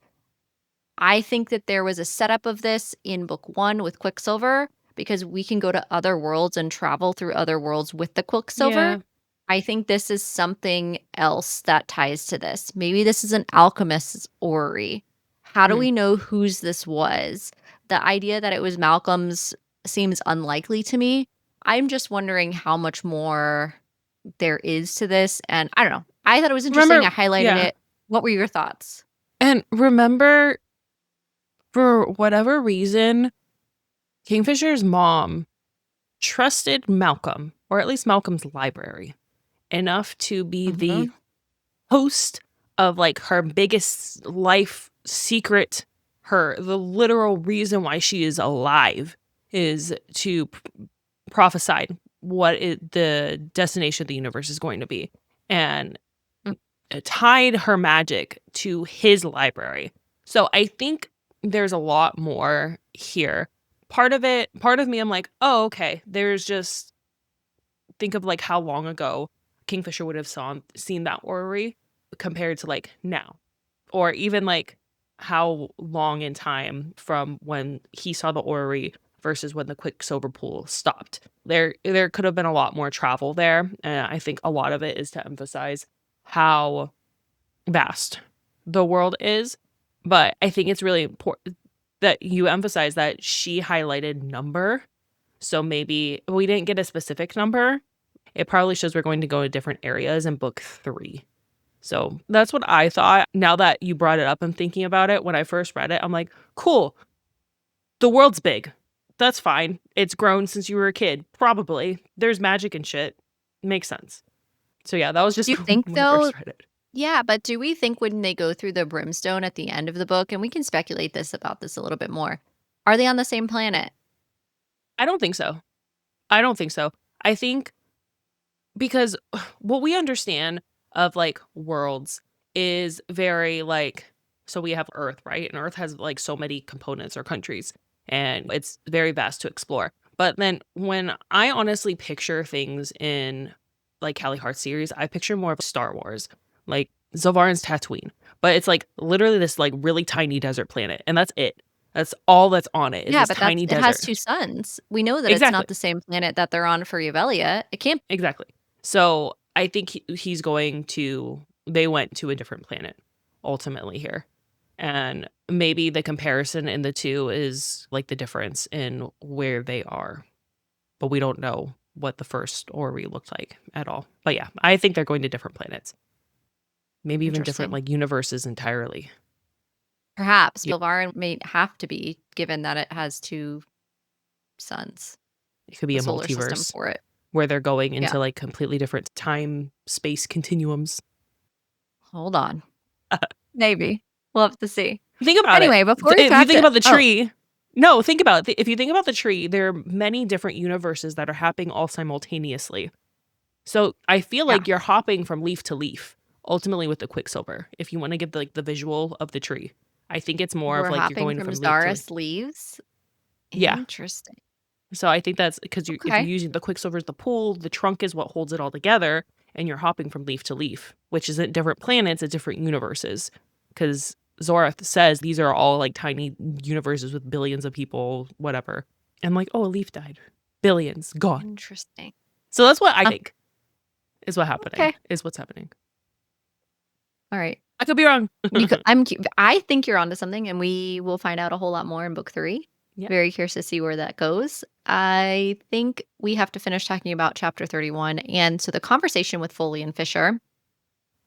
I think that there was a setup of this in book 1 with Quicksilver because we can go to other worlds and travel through other worlds with the Quicksilver. Yeah. I think this is something else that ties to this. Maybe this is an alchemist's orrery. How do we know whose this was? The idea that it was Malcolm's seems unlikely to me. I'm just wondering how much more there is to this. And I don't know. I thought it was interesting. I highlighted it. What were your thoughts? And remember, for whatever reason, Kingfisher's mom trusted Malcolm, or at least Malcolm's library, enough to be the host of like her biggest life secret. The literal reason why she is alive is to prophesy the destination of the universe is going to be. And tied her magic to his library. So I think there's a lot more here. Part of me, I'm like, oh, okay. There's just, think of like how long ago Kingfisher would have seen that orrery compared to like now. Or even like how long in time from when he saw the orrery versus when the Quicksilver pool stopped. There could have been a lot more travel there. And I think a lot of it is to emphasize how vast the world is But I think it's really important that you emphasize that she highlighted number. So maybe we didn't get a specific number. It probably shows we're going to go to different areas in book 3. So that's what I thought. Now that you brought it up, I'm thinking about it. When I first read it, I'm like, cool. The world's big. That's fine. It's grown since you were a kid. Probably. There's magic and shit. Makes sense. So yeah, that was Do just you think, when I though? first read it. Yeah, but do we think when they go through the Brimstone at the end of the book, and we can speculate about this a little bit more, are they on the same planet? I don't think so. I don't think so. I think because what we understand of like worlds is very like, so we have Earth, right? And Earth has like so many components or countries, and it's very vast to explore. But then when I honestly picture things in like Callie Hart series, I picture more of Star Wars, like Zovarin's Tatooine. But it's like literally this like really tiny desert planet, and that's it. That's all that's on it is Yeah, this but tiny it has desert. 2 suns. We know that it's Exactly. not the same planet that they're on for Revelia. It can't. Exactly. So I think he's going to, they went to a different planet ultimately here. And maybe the comparison in the two is like the difference in where they are. But we don't know what the first Ori looked like at all. But yeah, I think they're going to different planets. Maybe even different Interesting. like universes entirely. Perhaps Yeah, Bilvarin may have to be, given that it has 2 suns, it could be the a solar system multiverse for it. where they're going Yeah. into like completely different time space continuums. Hold on. Maybe. We'll have to see. Think about it. Anyway, before we If you fact think it about the oh, tree, no, think about it. If you think about the tree, there are many different universes that are happening all simultaneously. So I feel yeah. like you're hopping from leaf to leaf, ultimately with the Quicksilver. If you want to get like the visual of the tree, I think it's more of We're like you're hopping going from from leaf to leaf. Zaris leaves? Yeah. Interesting. So I think that's because if you're Okay. using the Quicksilver as the pool, the trunk is what holds it all together, and you're hopping from leaf to leaf, which isn't different planets, it's different universes. Because Zorath says these are all like tiny universes with billions of people, whatever. And like, oh, a leaf died. Billions gone. Interesting. So that's what I think is Okay. what's happening. All right. I could be wrong. I think you're onto something, and we will find out a whole lot more in book 3. Yeah. Very curious to see where that goes. I think we have to finish talking about chapter 31. And so the conversation with Foley and Fisher,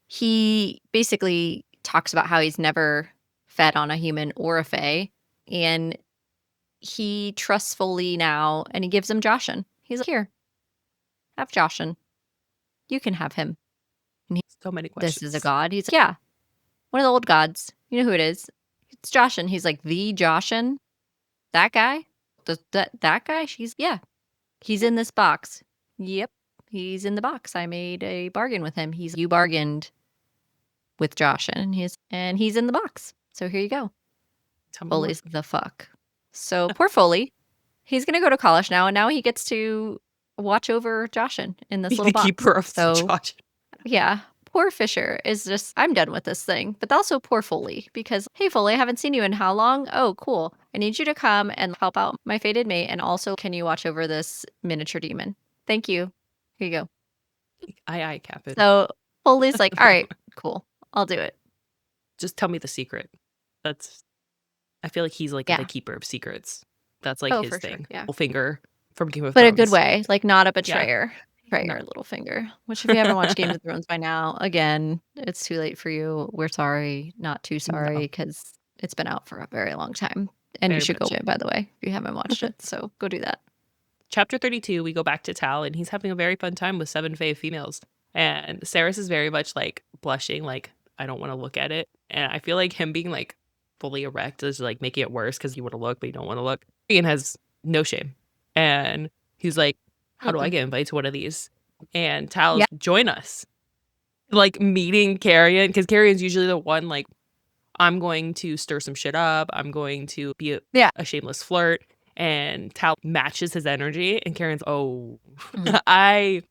he basically talks about how he's never fed on a human or a fae. And he trusts Foley now, and he gives him Joshin. He's like, here, have Joshin. You can have him. And So many this is a questions. god. He's like, yeah, one of the old gods. You know who it is. It's Joshin. He's like, the Joshin? That guy? That guy? Yeah. He's in this box. Yep. He's in the box. I made a bargain with him. You bargained with Joshin. He's in the box. So here you go. Tell me more. Foley's the fuck. So poor Foley. He's gonna go to college now, and now he gets to watch over Joshin in this Be little the box. keeper of So Josh. yeah. Poor Fisher is just, I'm done with this thing. But also poor Foley, because, hey, Foley, I haven't seen you in how long? Oh, cool. I need you to come and help out my fated mate. And also, can you watch over this miniature demon? Thank you. Here you go. Aye, Captain. So Foley's like, all right, cool. I'll do it. Just tell me the secret. That's I feel like he's like the Yeah. keeper of secrets. That's like Oh, his for sure. thing. Yeah. Littlefinger from Game of But a Thrones. good way, like not a Yeah. betrayer. No. Betrayer, Littlefinger. Which, if you haven't watched Game of Thrones by now, again, it's too late for you. We're sorry, not too sorry, No. because it's been out for a very long time. And you Very should go much. watch it, by the way, if you haven't watched it. So go do that. Chapter 32, we go back to Tal, and he's having a very fun time with 7 Fae females. And Saeris is very much like blushing, like, I don't want to look at it. And I feel like him being like fully erect is like making it worse because you want to look, but you don't want to look. Ian has no shame. And he's like, how do I Mm-mm. get invited to one of these? And Tal Yeah. is, join us. Like meeting Carrion, because Carrion's usually the one like, I'm going to stir some shit up. I'm going to be Yeah. a shameless flirt. And Tal matches his energy, and Karen's, oh, Mhm.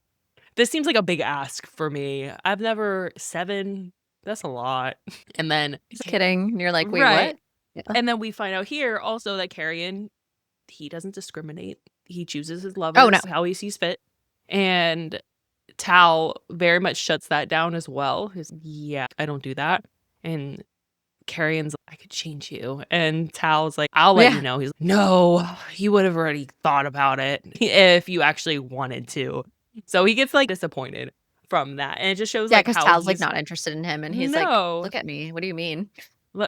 this seems like a big ask for me. I've never 7. That's a lot. And then, Just kidding. And you're like, wait, right. what? Yeah. And then we find out here also that Carrion, he doesn't discriminate. He chooses his Oh, no. lovers how he sees fit. And Tal very much shuts that down as well. Yeah, I don't do that. And Carrion's like, I could change you. And Tal's like, I'll let you Yeah. know. He's like, no, you would have already thought about it if you actually wanted to. So he gets like disappointed from that. And it just shows Yeah, like because how Tal's, like, he's not interested in him, and he's like, no. "Look at me. What do you mean?"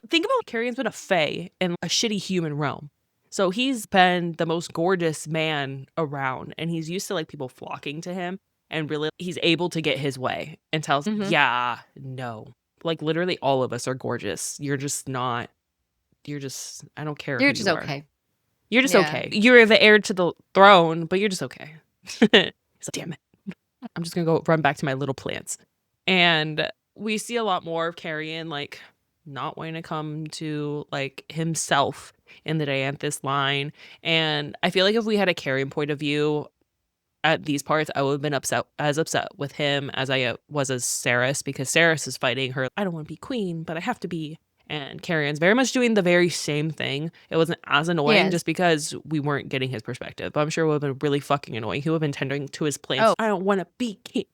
Think about Carrion's been a fae in a shitty human realm. So he's been the most gorgeous man around, and he's used to like people flocking to him, and really he's able to get his way and tells, Mhm. yeah, no. Like literally all of us are gorgeous. You're just not, I don't care You're who just you are. okay. You're just Yeah. okay. You're the heir to the throne, but you're just okay. He's like, damn it. I'm just gonna go run back to my little plants. And we see a lot more of Carrion like not wanting to come to like himself in the Dianthus line. And I feel like if we had a Carrion point of view at these parts, I would have been upset with him as I was as Saeris, because Saeris is fighting her. I don't want to be queen, but I have to be. And Carrion's very much doing the very same thing. It wasn't as He annoying is. just because we weren't getting his perspective. But I'm sure it would have been really fucking annoying. He would have been tending to his plants. Oh. I don't want to be king.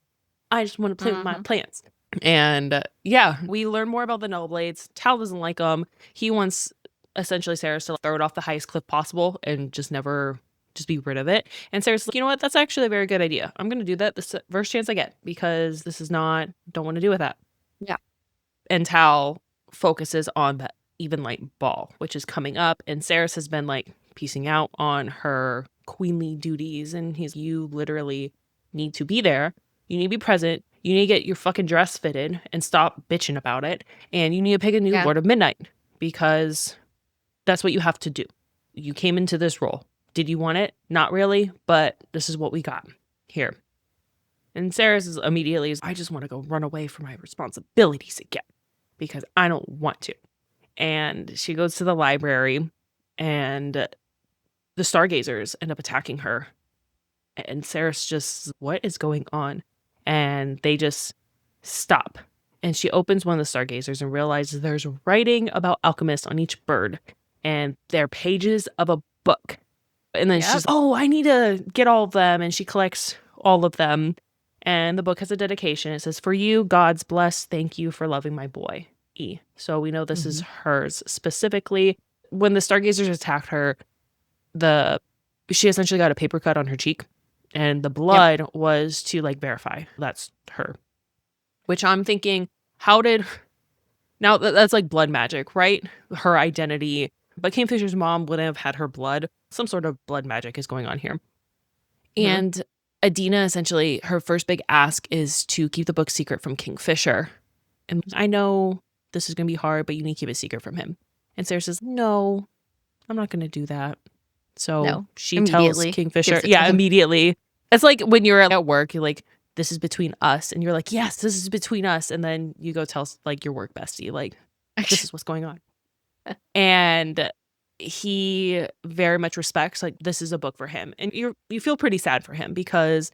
I just want to play with my Mhm. plants. And yeah, we learn more about the Nullblades. Tal doesn't like them. He wants essentially Saeris to throw it off the highest cliff possible and just never just be rid of it. And Sarah's like, you know what? That's actually a very good idea. I'm going to do that the first chance I get, because this is not, don't want to do with that. Yeah. And Tal focuses on the even light ball, which is coming up. And Saeris has been like piecing out on her queenly duties. And you literally need to be there. You need to be present. You need to get your fucking dress fitted and stop bitching about it. And you need to pick a new Yeah. Lord of Midnight, because that's what you have to do. You came into this role. Did you want it? Not really, but this is what we got here. And Saeris is immediately, I just want to go run away from my responsibilities again because I don't want to. And she goes to the library, and the Stargazers end up attacking her. And Saeris just, what is going on? And they just stop. And she opens one of the Stargazers and realizes there's writing about alchemists on each bird. And they're pages of a book. And then she's, oh, I need to get all of them. And she collects all of them. And the book has a dedication. It says, for you, God's blessed. Thank you for loving my boy, E. So we know this is hers specifically. When the Stargazers attacked her, she essentially got a paper cut on her cheek. And the blood was to like verify that's her. Which I'm thinking, now that's like blood magic, right? Her identity. But Kingfisher's mom wouldn't have had her blood. Some sort of blood magic is going on here. And Adina, essentially, her first big ask is to keep the book secret from Kingfisher. And I know this is going to be hard, but you need to keep it secret from him. And Sarah says, no, I'm not going to do that. So she tells Kingfisher, immediately. It's like when you're at work, you're like, this is between us. And you're like, yes, this is between us. And then you go tell like your work bestie, like, this is what's going on. And he very much respects, like, this is a book for him. And you feel pretty sad for him because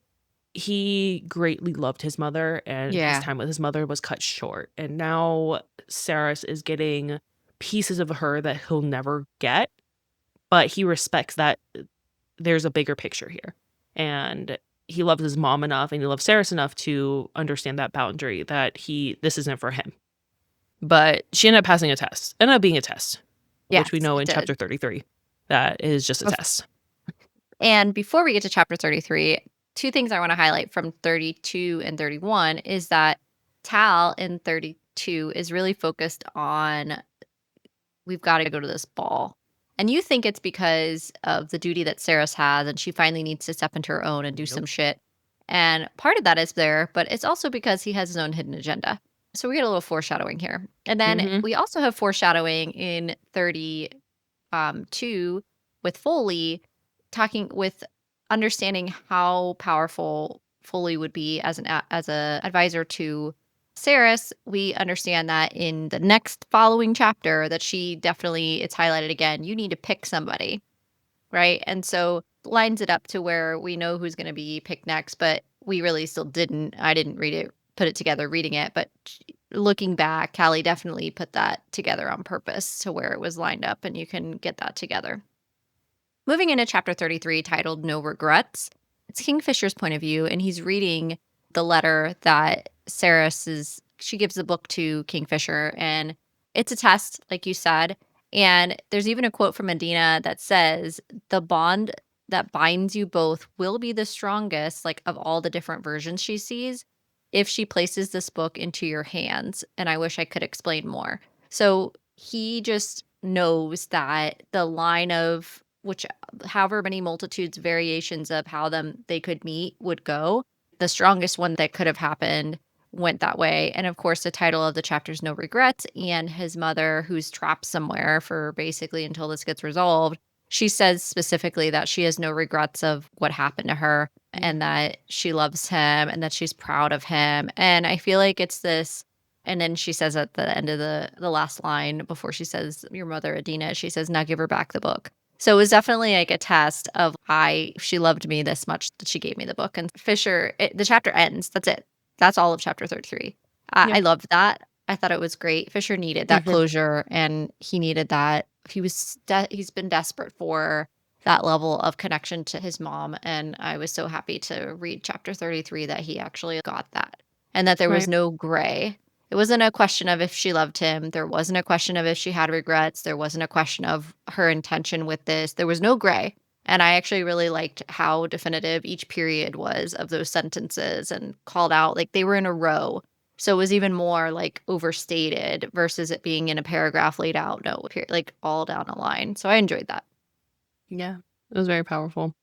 he greatly loved his mother, and his time with his mother was cut short. And now Saeris is getting pieces of her that he'll never get, but he respects that there's a bigger picture here. And he loves his mom enough, and he loves Saeris enough to understand that boundary, that this isn't for him. But she ended up being a test. Which we know in chapter 33, that is just a test. And before we get to chapter 33, two things I want to highlight from 32 and 31 is that Tal in 32 is really focused on, we've got to go to this ball. And you think it's because of the duty that Saeris has, and she finally needs to step into her own and do some shit. And part of that is there, but it's also because he has his own hidden agenda. So we get a little foreshadowing here. And then we also have foreshadowing in 32 with Foley, talking with understanding how powerful Foley would be as an advisor to Saeris. We understand that in the next following chapter that she definitely, it's highlighted again, you need to pick somebody, right? And so lines it up to where we know who's going to be picked next, but we really still didn't. I didn't put it together reading it, but looking back, Callie definitely put that together on purpose to where it was lined up, and you can get that together. Moving into chapter 33, titled No Regrets, it's Kingfisher's point of view, and he's reading the letter that she gives the book to Kingfisher, and It's a test, like you said, and there's even a quote from Medina that says, "The bond that binds you both will be the strongest, like, of all the different versions she sees, if she places this book into your hands, and I wish I could explain more." So, he just knows that the line of which however many multitudes, variations of how they could meet would go, the strongest one that could have happened went that way. And of course, the title of the chapter is No Regrets. And his mother, who's trapped somewhere for basically until this gets resolved, she says specifically that she has no regrets of what happened to her Yeah. and that she loves him and that she's proud of him. And I feel like it's this. And then she says at the end of the last line before she says, "Your mother, Adina," she says, "Now give her back the book." So it was definitely like a test of she loved me this much that she gave me the book. And Fisher, the chapter ends. That's it. That's all of chapter 33. Yeah. I loved that. I thought it was great. Fisher needed that Mhm. closure, and he needed that. He's been desperate for that level of connection to his mom, and I was so happy to read chapter 33 that he actually got that, and that there was Right. no gray. It wasn't a question of if she loved him. There wasn't a question of if she had regrets. There wasn't a question of her intention with this. There was no gray. And I actually really liked how definitive each period was of those sentences and called out like they were in a row. So it was even more like overstated versus it being in a paragraph laid out, no, like all down a line. So I enjoyed that. Yeah. It was very powerful.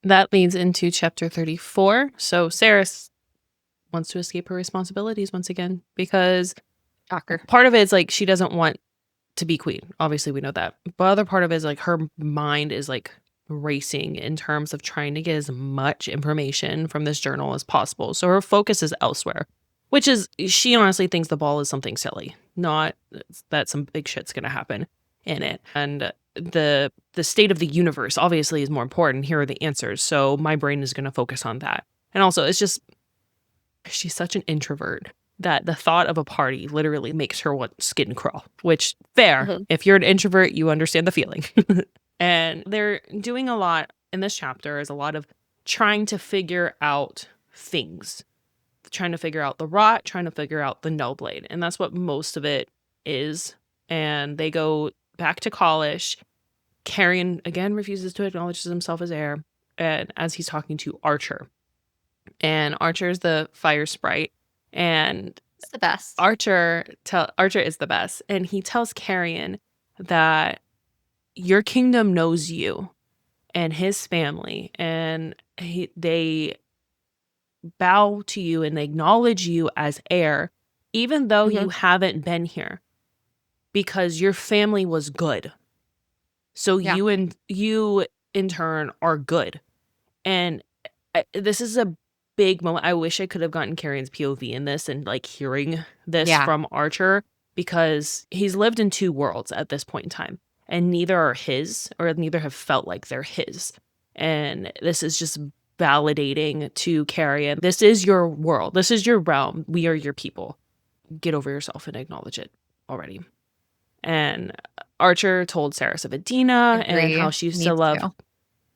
That leads into chapter 34. So Saris wants to escape her responsibilities once again because Shocker. part of it is like she doesn't want to be queen. Obviously, we know that. But other part of it is like her mind is like racing in terms of trying to get as much information from this journal as possible. So her focus is elsewhere, which is she honestly thinks the ball is something silly, not that some big shit's going to happen in it. And the state of the universe obviously is more important. Here are the answers. So my brain is going to focus on that. And also, it's just she's such an introvert that the thought of a party literally makes her want skin crawl, which fair. Mhm. If you're an introvert, you understand the feeling. And they're doing a lot in this chapter is a lot of trying to figure out things, trying to figure out the rot, trying to figure out the null blade. And that's what most of it is. And they go back to college. Carrion again refuses to acknowledge himself as heir. And as he's talking to Archer, and Archer is the fire sprite, and It's the best. Archer is the best, and he tells Carrion that your kingdom knows you and his family, and they bow to you and acknowledge you as heir, even though Hmm. you haven't been here, because your family was good. So Yeah. you in turn are good, and this is a big moment. I wish I could have gotten Carrion's POV in this and, like, hearing this Yeah. from Archer because he's lived in 2 worlds at this point in time, and neither are his, or neither have felt like they're his. And this is just validating to Carrion. This is your world. This is your realm. We are your people. Get over yourself and acknowledge it already. And Archer told Saeris of Adina and Agree. how she used to Needs love to.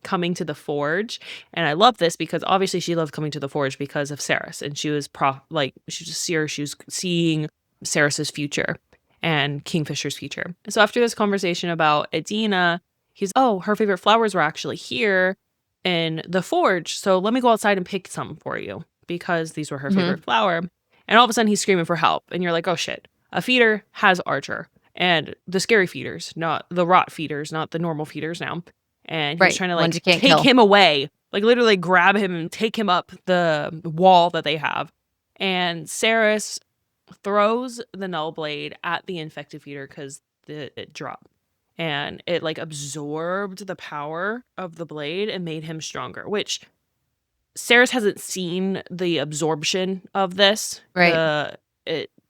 coming to the forge. And I love this because obviously she loved coming to the forge because of Saeris, and she was she was a seer. She was seeing Saris's future and Kingfisher's future. So after this conversation about Adina, he's, oh, her favorite flowers were actually here in the forge, so let me go outside and pick some for you because these were her Hmm. favorite flower. And all of a sudden he's screaming for help, and you're like, oh shit, a feeder has Archer, and the scary feeders, not the rot feeders, not the normal feeders now. And he was Right. trying to, The ones like, you can't take kill. him away, like literally grab him and take him up the wall that they have. And Saris throws the null blade at the infected feeder because it dropped. And it, like, absorbed the power of the blade and made him stronger, which Saris hasn't seen the absorption of this. Right.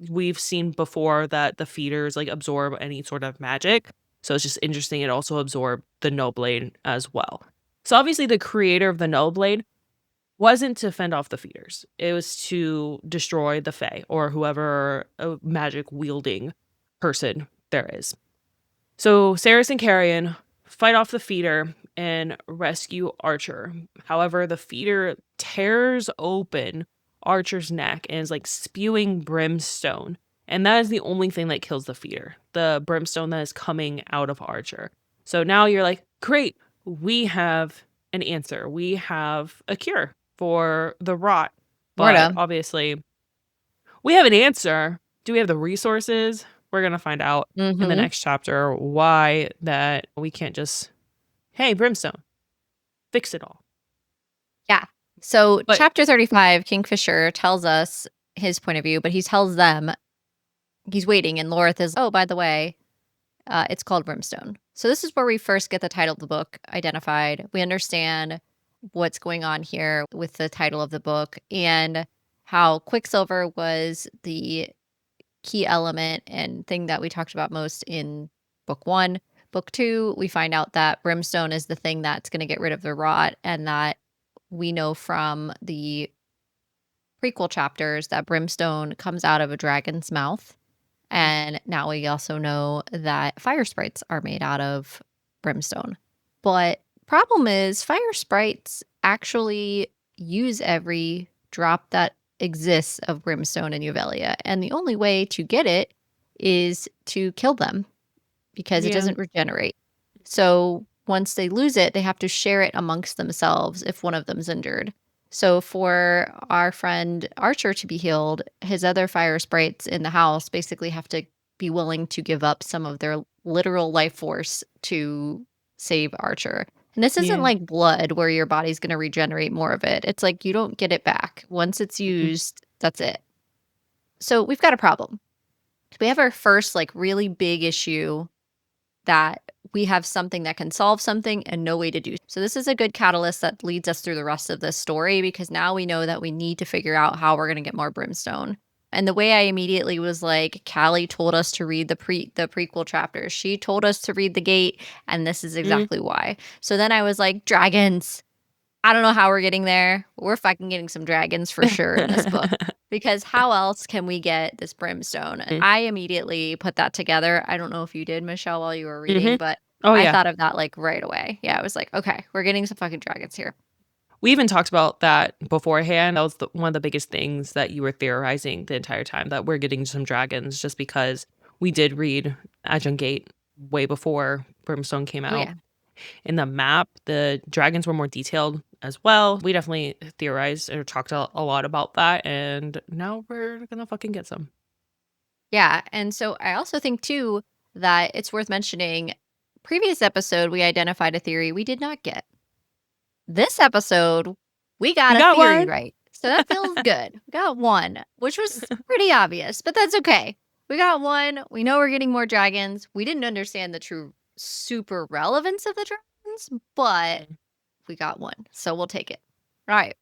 We've seen before that the feeders, like, absorb any sort of magic. So it's just interesting. It also absorbed the null blade as well. So obviously the creator of the null blade wasn't to fend off the feeders. It was to destroy the Fae or whoever magic wielding person there is. So Saris and Carrion fight off the feeder and rescue Archer. However, the feeder tears open Archer's neck and is, like, spewing brimstone And that is the only thing that kills the fear, the brimstone that is coming out of Archer. So now you're like, great, we have an answer. We have a cure for the rot. But Mortem. obviously, we have an answer. Do we have the resources? We're going to find out in the Mm-hmm. next chapter why that we can't just, hey, Brimstone, fix it all. Yeah. So But chapter 35, Kingfisher tells us his point of view, but he tells them he's waiting, and Lorith is, oh, by the way, it's called Brimstone. So this is where we first get the title of the book identified. We understand what's going on here with the title of the book and how Quicksilver was the key element and thing that we talked about most in book 1. Book 2, we find out that Brimstone is the thing that's going to get rid of the rot, and that we know from the prequel chapters that Brimstone comes out of a dragon's mouth. And now we also know that fire sprites are made out of brimstone. But problem is, fire sprites actually use every drop that exists of brimstone in Uvelia. And the only way to get it is to kill them because it yeah. doesn't regenerate. So once they lose it, they have to share it amongst themselves if one of them's injured. So for our friend Archer to be healed, his other fire sprites in the house basically have to be willing to give up some of their literal life force to save Archer. And this isn't Yeah. like blood where your body's going to regenerate more of it. It's like you don't get it back. Once it's used, that's it. So we've got a problem. We have our first like really big issue that we have something that can solve something and no way to do. So this is a good catalyst that leads us through the rest of this story, because now we know that we need to figure out how we're going to get more brimstone. And the way I immediately was like, Callie told us to read the prequel chapters. She told us to read The Gate, and this is exactly why. So then I was like, dragons. I don't know how we're getting there. We're fucking getting some dragons for sure in this book. Because how else can we get this brimstone? And I immediately put that together. I don't know if you did, Michelle, while you were reading, but Oh, I yeah. thought of that like right away. Yeah, I was like, okay, we're getting some fucking dragons here. We even talked about that beforehand. That was one of the biggest things that you were theorizing the entire time, that we're getting some dragons, just because we did read Adjunct Gate way before Brimstone came Oh, out. yeah. In the map, the dragons were more detailed as well. We definitely theorized or talked a lot about that, and now we're gonna fucking get some. Yeah. And so I also think, too, that it's worth mentioning. Previous episode, we identified a theory we did not get. This episode, we got We a got theory one. right. So that feels good. We got one, which was pretty obvious, but that's okay. We got one. We know we're getting more dragons. We didn't understand the true super relevance of the dragons, but we got one. So we'll take it. All right.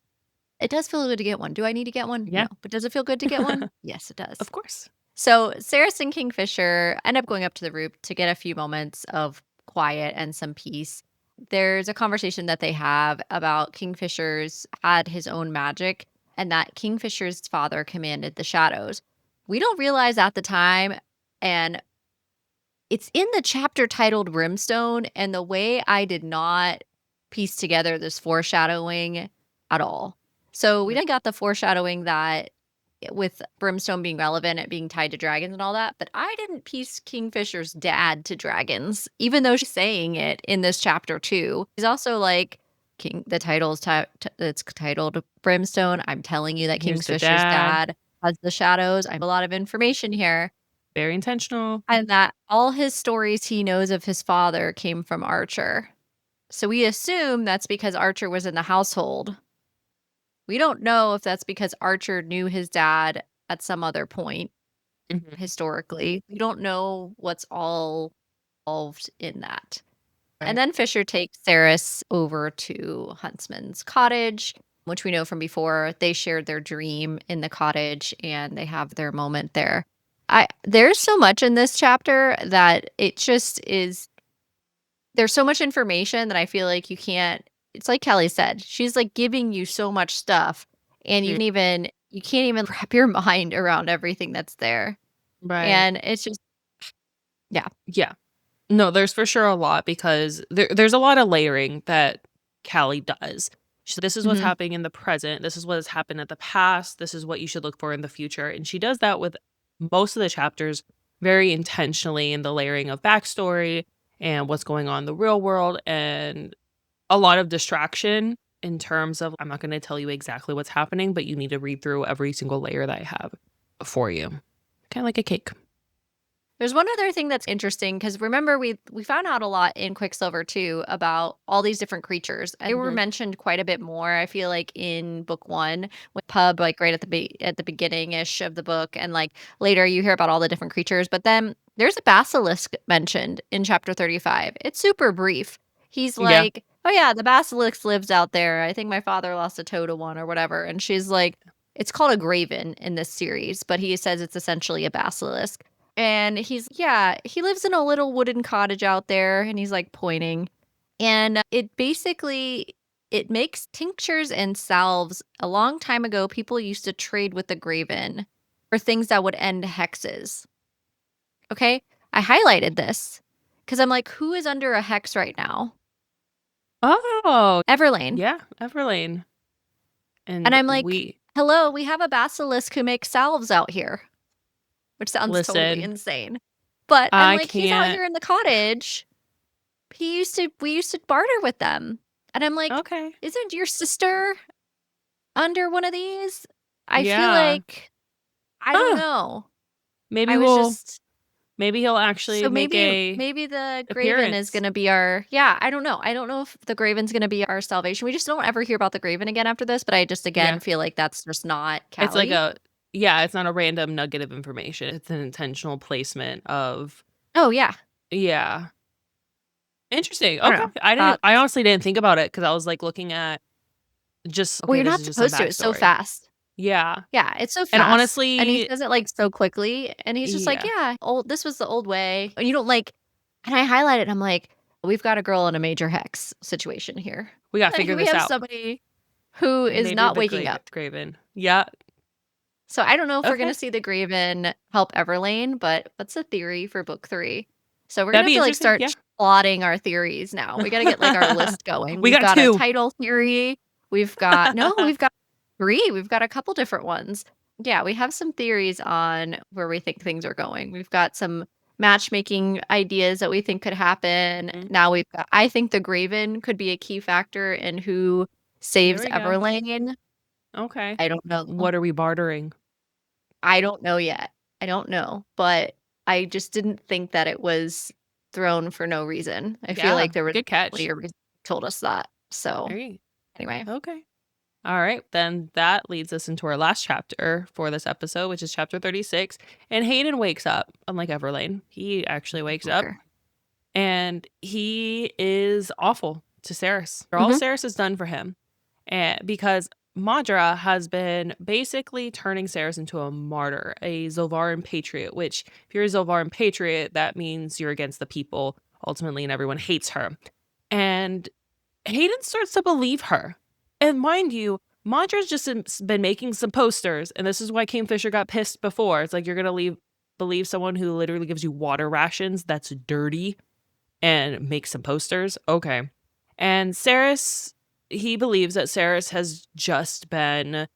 It does feel good to get one. Do I need to get one? Yeah. No. But does it feel good to get one? Yes, it does. Of course. So Saeris and Kingfisher end up going up to the roof to get a few moments of quiet and some peace. There's a conversation that they have about Kingfisher's had his own magic, and that Kingfisher's father commanded the shadows. We don't realize at the time, and it's in the chapter titled Brimstone, and the way I did not piece together this foreshadowing at all. So we didn't got the foreshadowing that with Brimstone being relevant and being tied to dragons and all that, but I didn't piece Kingfisher's dad to dragons, even though she's saying it in this chapter too. He's also like, the title is it's titled Brimstone. I'm telling you that Here's the Kingfisher's dad. dad has the shadows. I have a lot of information here. Very intentional. And that all his stories he knows of his father came from Archer. So we assume that's because Archer was in the household. We don't know if that's because Archer knew his dad at some other point historically. We don't know what's all involved in that. And then Fisher takes Saeris over to Huntsman's cottage, which we know from before. They shared their dream in the cottage and they have their moment there. There's so much in this chapter that it just is. There's so much information that I feel like you can't. It's like Kelly said, she's like giving you so much stuff, and you can't even wrap your mind around everything that's there. Right. And it's just, yeah. Yeah. No, there's for sure a lot, because there's a lot of layering that Callie does. So this is what's happening in the present. This is what has happened in the past. This is what you should look for in the future. And she does that with most of the chapters very intentionally in the layering of backstory and what's going on in the real world, and a lot of distraction in terms of I'm not going to tell you exactly what's happening, but you need to read through every single layer that I have for you. Kind of like a cake. There's one other thing that's interesting because remember we found out a lot in Quicksilver too about all these different creatures. They were Mhm. mentioned quite a bit more. I feel like in book one, with Pub, like right at at the beginning ish of the book, and like later you hear about all the different creatures. But then there's a basilisk mentioned in chapter 35. It's super brief. He's Yeah. like, "Oh yeah, the basilisk lives out there. I think my father lost a toe to one or whatever." And she's like, "It's called a graven in this series, but he says it's essentially a basilisk." And he's yeah, he lives in a little wooden cottage out there, and he's, like, pointing, and it basically it makes tinctures and salves. A long time ago, people used to trade with the Graven for things that would end hexes, okay? I highlighted this because 'cause I'm like, "Who is under a hex right now?" Oh, Everlane. yeah, Everlane. And And I'm like, we "Hello, we have a basilisk who makes salves out here," which sounds totally listen, insane. But I'm I like, "He's out can't. here in the cottage." We used to barter with them. And I'm like, Okay. "Isn't your sister under one of these?" I feel Yeah. like I don't Ah, know. maybe I was we'll just maybe he'll actually so make a maybe the Graven is appearance. gonna be our yeah, I don't know. I don't know if the Graven's gonna be our salvation. We just don't ever hear about the Graven again after this, but I just again Yeah. feel like that's just not It's like Callie. a yeah, it's not a random nugget of information. It's an intentional placement of Oh, yeah. yeah. Interesting. I don't Okay. know. Thought I honestly didn't think about it because I was like looking at just well, okay, you're this not is just some supposed to. It's so backstory. fast. Yeah. Yeah, it's so And fast, and he honestly, says it, like, so quickly, and he's just like, yeah. "Yeah, old this was the old way." And you don't like and I highlighted, I'm like, "We've got a girl in a major hex situation here." We gotta Like, figure we this have out. somebody who is Maybe not the waking up. Graven. Yeah. So, I don't know if we're Okay. gonna see the Graven help Everlane, but that's a theory for book 3. So, we're gonna That'd have be to, like, interesting. start Yeah. plotting our theories now. We gotta get, like, our list going. We We've got got a 2. title theory. We've got no, we've got 3. We've got a couple different ones. Yeah, we have some theories on where we think things are going. We've got some matchmaking ideas that we think could happen. Mhm. Now we've got I think the Graven could be a key factor in who There saves we go. Everlane. Okay. I don't know. What are we bartering? I don't know yet. I don't know, but I just didn't think that it was thrown for no reason. I feel Yeah, like there was good probably catch. a reason told us that. So, There you anyway. okay. All right, then that leads us into our last chapter for this episode, which is chapter 36. And Hayden wakes up, unlike Everlane. He actually wakes up Walker. and he is awful to Saeris. All Mhm. Saeris has done for him. And because Madra has been basically turning Saeris into a martyr, a Zolvaran patriot, which if you're a Zolvaran patriot, that means you're against the people ultimately and everyone hates her. And Hayden starts to believe her. And mind you, Madra's just been making some posters, and this is why Kingfisher got pissed before. It's like you're gonna believe someone who literally gives you water rations that's dirty and makes some posters. Okay. And Saeris, he believes that Saeris has just been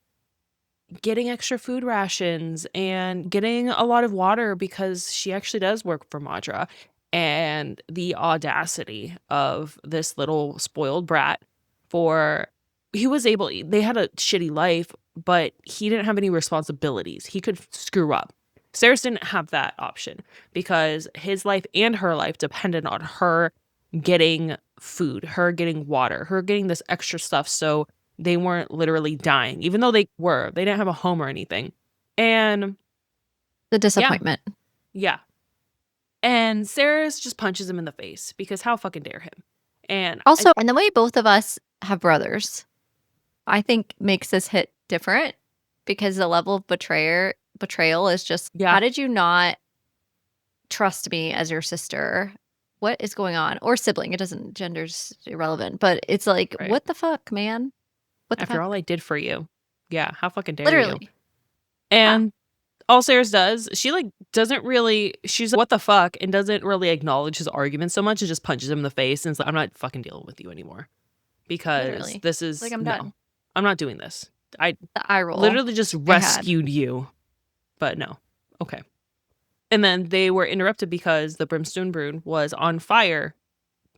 getting extra food rations and getting a lot of water because she actually does work for Madra. And the audacity of this little spoiled brat for he was able they had a shitty life, but he didn't have any responsibilities. He could screw up. Saris didn't have that option because his life and her life depended on her getting food, her getting water, her getting this extra stuff so they weren't literally dying, even though they were. They didn't have a home or anything. And The yeah, disappointment. yeah. And Saris just punches him in the face because how fucking dare him? And I, Also, and the way both of us have brothers, I think makes this hit different because the level of betrayal is just, yeah, how did you not trust me as your sister? What is going on? Or sibling. It doesn't gender's irrelevant, but it's like, right. what the fuck, man? What the After fuck? all I did for you. Yeah, how fucking dare you? Literally. Yeah. And all Saris does, she like doesn't really she's like, what the fuck and doesn't really acknowledge his argument so much and just punches him in the face and it's like I'm not fucking dealing with you anymore because Literally. this Like, is I'm no. done. I'm not doing this. I The eye roll literally just I had. rescued you. But no. Okay. And then they were interrupted because the Brimstone rune was on fire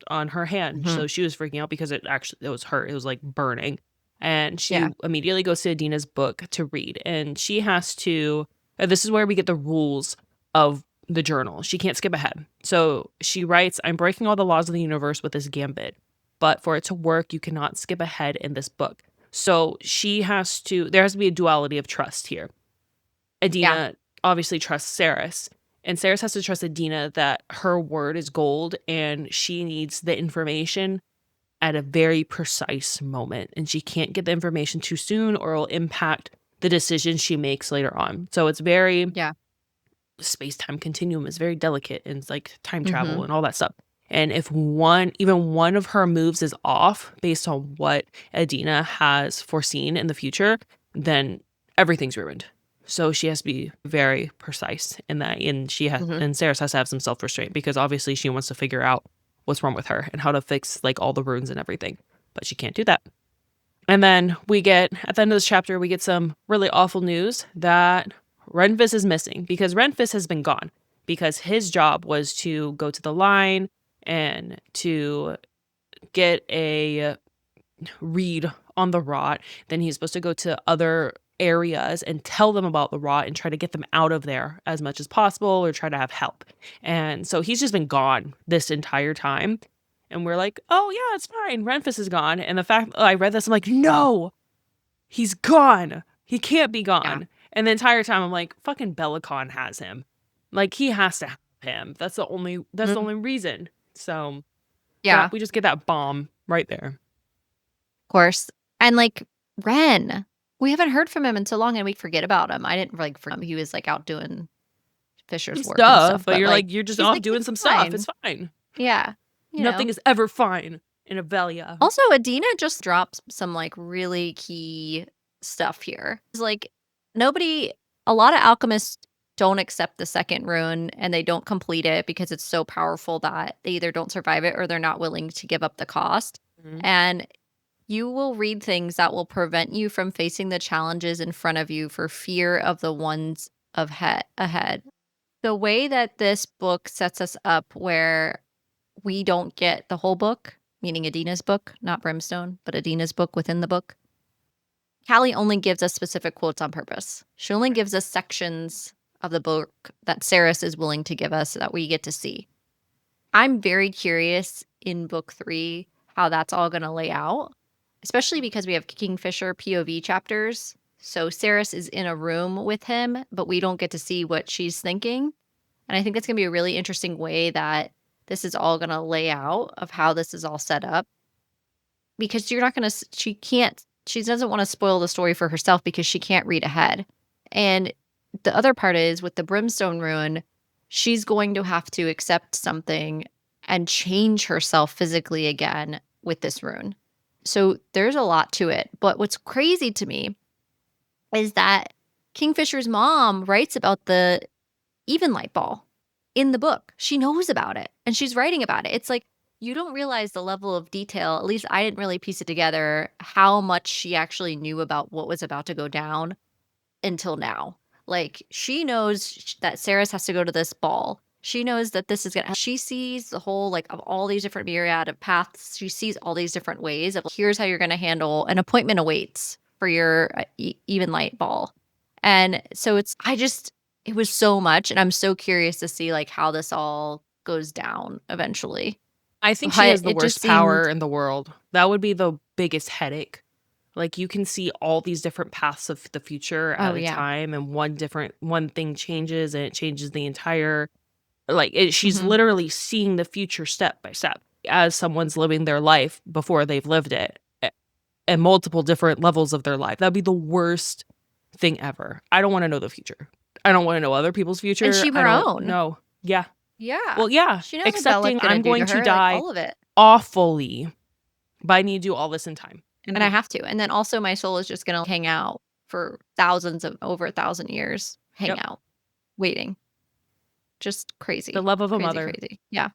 on her hand. Mhm. So she was freaking out because it was her. It was like burning. And she Yeah. immediately goes to Adina's book to read. And she has to, this is where we get the rules of the journal. She can't skip ahead. So she writes, I'm breaking all the laws of the universe with this gambit. But for it to work, you cannot skip ahead in this book. So there has to be a duality of trust here. Yeah. Adina obviously trusts Saeris, and Saeris has to trust Adina that her word is gold and she needs the information at a very precise moment. And she can't get the information too soon or it'll impact the decisions she makes later on. So it's very Yeah. space-time continuum is very delicate and it's like time travel Mhm. and all that stuff. And if even one of her moves is off based on what Adina has foreseen in the future, then everything's ruined. So she has to be very precise in that, and Mhm. Saris has to have some self-restraint because obviously she wants to figure out what's wrong with her and how to fix like all the runes and everything, but she can't do that. And then at the end of this chapter, we get some really awful news that Renfis is missing because Renfis has been gone because his job was to go to the line and to get a read on the rot. Then he's supposed to go to other areas and tell them about the rot and try to get them out of there as much as possible or try to have help. And so he's just been gone this entire time. And we're like, oh, yeah, it's fine. Renfis is gone. And the fact I read this, I'm like, no, he's gone. He can't be Yeah. gone. And the entire time, I'm like, fucking Bellicon has him. Like, he has to have him. That's the Mhm. only reason. So Yeah. we just get that bomb right there. Course. And, like, Ren, we haven't heard from him in so long, and we forget about him. I didn't, like, forget he was, like, out doing Fisher's work and Stuff, stuff, but but, you're like, like, you're just he's off like, doing "It's some stuff. It's fine." fine. Yeah. You Nothing know? is ever fine in Avelia. Also, Adina just drops some, like, really key stuff here. It's like, nobody a lot of alchemists don't accept the second rune, and they don't complete it because it's so powerful that they either don't survive it or they're not willing to give up the cost, Mhm. and you will read things that will prevent you from facing the challenges in front of you for fear of the ones ahead. The way that this book sets us up where we don't get the whole book, meaning Adina's book, not Brimstone, but Adina's book within the book. Callie only gives us specific quotes on purpose. She only gives us sections of the book that Saeris is willing to give us so that we get to see. I'm very curious in book 3 how that's all going to lay out, especially because we have Kingfisher POV chapters. So Saeris is in a room with him, but we don't get to see what she's thinking. And I think that's going to be a really interesting way that this is all going to lay out of how this is all set up because you're not going to, she doesn't want to spoil the story for herself because she can't read ahead. And the other part is with the Brimstone rune, she's going to have to accept something and change herself physically again with this rune. So there's a lot to it. But what's crazy to me is that Kingfisher's mom writes about the even light ball in the book. She knows about it and she's writing about it. It's like you don't realize the level of detail. At least I didn't really piece it together how much she actually knew about what was about to go down until now. Like she knows that Saris has to go to this ball. She knows that this is gonna. She sees the whole like of all these different myriad of paths. She sees all these different ways of here's how you're gonna handle an appointment awaits for your even light ball, and so it was so much, and I'm so curious to see like how this all goes down eventually. I think she But has the it just worst seemed, power in the world. That would be the biggest headache. Like you can see all these different paths of the future oh at a yeah, time, and one thing changes and it changes the entire she's hmm literally seeing the future step by step as someone's living their life before they've lived it and multiple different levels of their life. That'd be the worst thing ever. I don't want to know the future. I don't want to know other people's and future. she I her don't own. know. Yeah. Yeah, Well, yeah. she knows what Bella's Accepting gonna I'm do to going to her. Like die all of it. awfully, but I need to do all this in time. And I Mhm. have to. And then also my soul is just gonna hang out for thousands of over 1,000 years, hang Yep. out, waiting. Just The crazy, love of a crazy, mother. crazy. Yeah,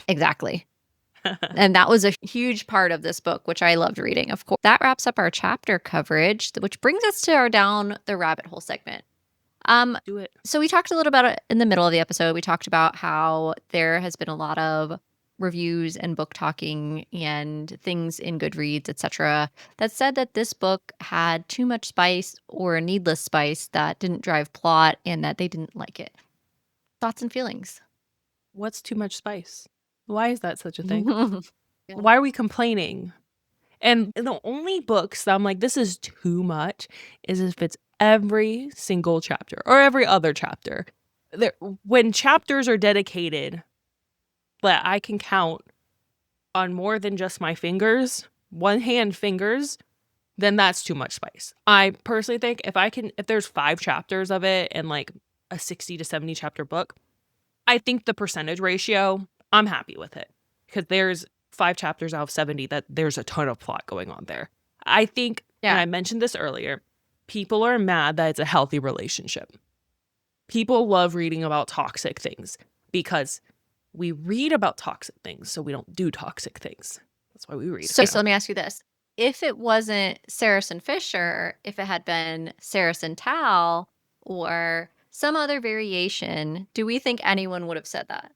exactly. And that was a huge part of this book, which I loved reading, of course. That wraps up our chapter coverage, which brings us to our down the rabbit hole segment. Do it. So we talked a little about it in the middle of the episode. We talked about how there has been a lot of reviews and book talking and things in Goodreads, etc., that said that this book had too much spice or needless spice that didn't drive plot and that they didn't like it. Thoughts and feelings? What's too much spice? Why is that such a thing? Yeah. Why are we complaining? And the only books that I'm like, this is too much, is if it's every single chapter or every other chapter. There, when chapters are dedicated that I can count on more than just my fingers, one hand fingers, then that's too much spice. I personally think if there's 5 chapters of it and like a 60 to 70 chapter book, I think the percentage ratio, I'm happy with it because there's 5 chapters out of 70 that there's a ton of plot going on there. I think, and Yeah. I mentioned this earlier, people are mad that it's a healthy relationship. People love reading about toxic things because we read about toxic things, so we don't do toxic things. That's why we read. So let me ask you this. If it wasn't Saeris and Fisher, if it had been Saeris and Tal or some other variation, do we think anyone would have said that?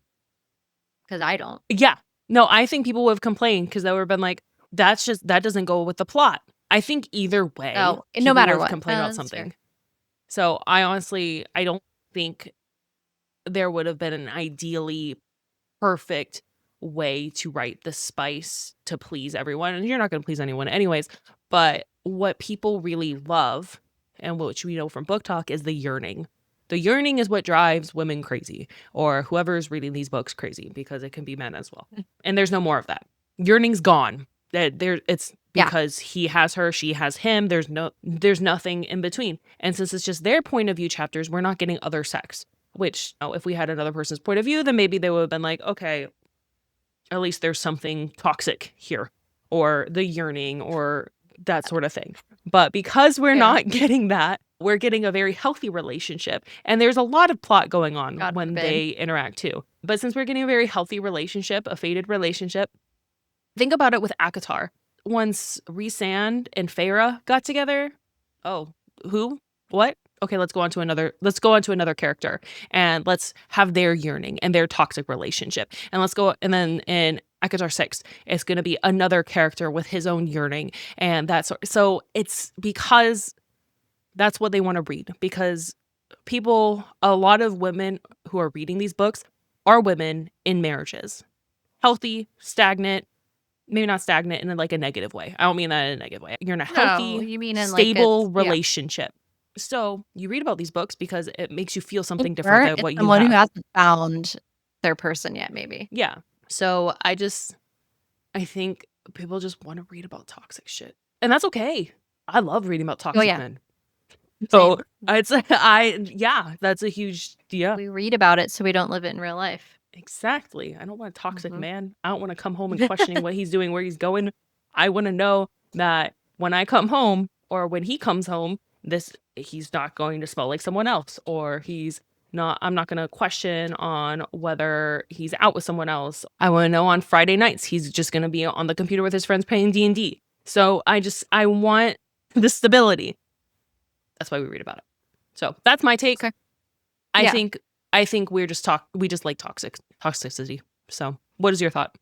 Because I don't. Yeah. No, I think people would have complained because they would have been like, that doesn't go with the plot. I think either way, Oh, no people matter would have what. complained about That's fair. something. So I don't think there would have been an ideally perfect way to write the spice to please everyone. And you're not going to please anyone anyways. But what people really love, and which we know from book talk, is the yearning. The yearning is what drives women crazy, or whoever's reading these books crazy, because it can be men as well. And there's no more of that. Yearning's gone. It's Yeah. because he has her, she has him. There's nothing in between. And since it's just their point of view chapters, we're not getting other sex. Which, if we had another person's point of view, then maybe they would have been like, okay, at least there's something toxic here, or the yearning, or that sort of thing. But because we're Yeah. not getting that, we're getting a very healthy relationship. And there's a lot of plot going on God when forbid. they interact too. But since we're getting a very healthy relationship, a fated relationship, think about it with Akatar. Once Rhysand and Feyre got together, oh, who? What? Okay, let's go on to another character and let's have their yearning and their toxic relationship. And then in Akatar 6, it's going to be another character with his own yearning and that sort. So it's because that's what they want to read, because a lot of women who are reading these books are women in marriages. Healthy, stagnant, maybe not stagnant in like a negative way. I don't mean that in a negative way. You're in a No, healthy, you mean in like stable yeah. relationship. So you read about these books because it makes you feel something Or different than it's what you someone who have. hasn't found their person yet, maybe. Yeah. So I think people just want to read about toxic shit. And that's okay. I love reading about Oh, toxic yeah. men. Same. So that's a huge, yeah. We read about it so we don't live it in real life. Exactly. I don't want a toxic Mhm. man. I don't want to come home and questioning what he's doing, where he's going. I want to know that when I come home, or when he comes home, he's not going to smell like someone else, or I'm not going to question on whether he's out with someone else. I want to know on Friday nights he's just going to be on the computer with his friends playing D&D. So I want the stability. That's why we read about it. So that's my take. Okay. I Yeah. think we just like toxicity. So what is your thought?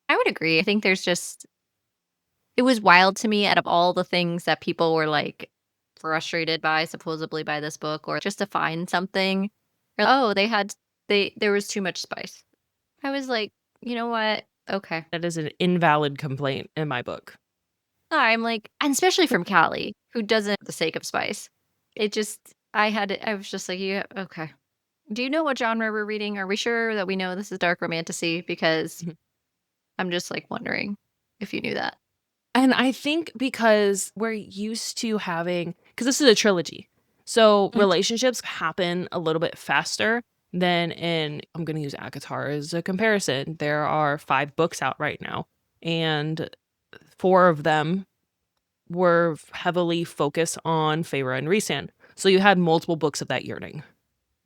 I would agree. I think it was wild to me out of all the things that people were like frustrated by, supposedly by this book, or just to find something. Oh, there was too much spice. I was like, you know what? Okay. That is an invalid complaint in my book. I'm like, and especially from Callie, who doesn't for the sake of spice. I was just like, yeah, okay. Do you know what genre we're reading? Are we sure that we know this is dark romantasy? Because Mhm. I'm just like wondering if you knew that. And I think because we're used to because this is a trilogy. So Mm. relationships happen a little bit faster than I'm going to use Akatar as a comparison. There are 5 books out right now, and 4 of them were heavily focused on Feyre and Rhysand. So you had multiple books of that yearning,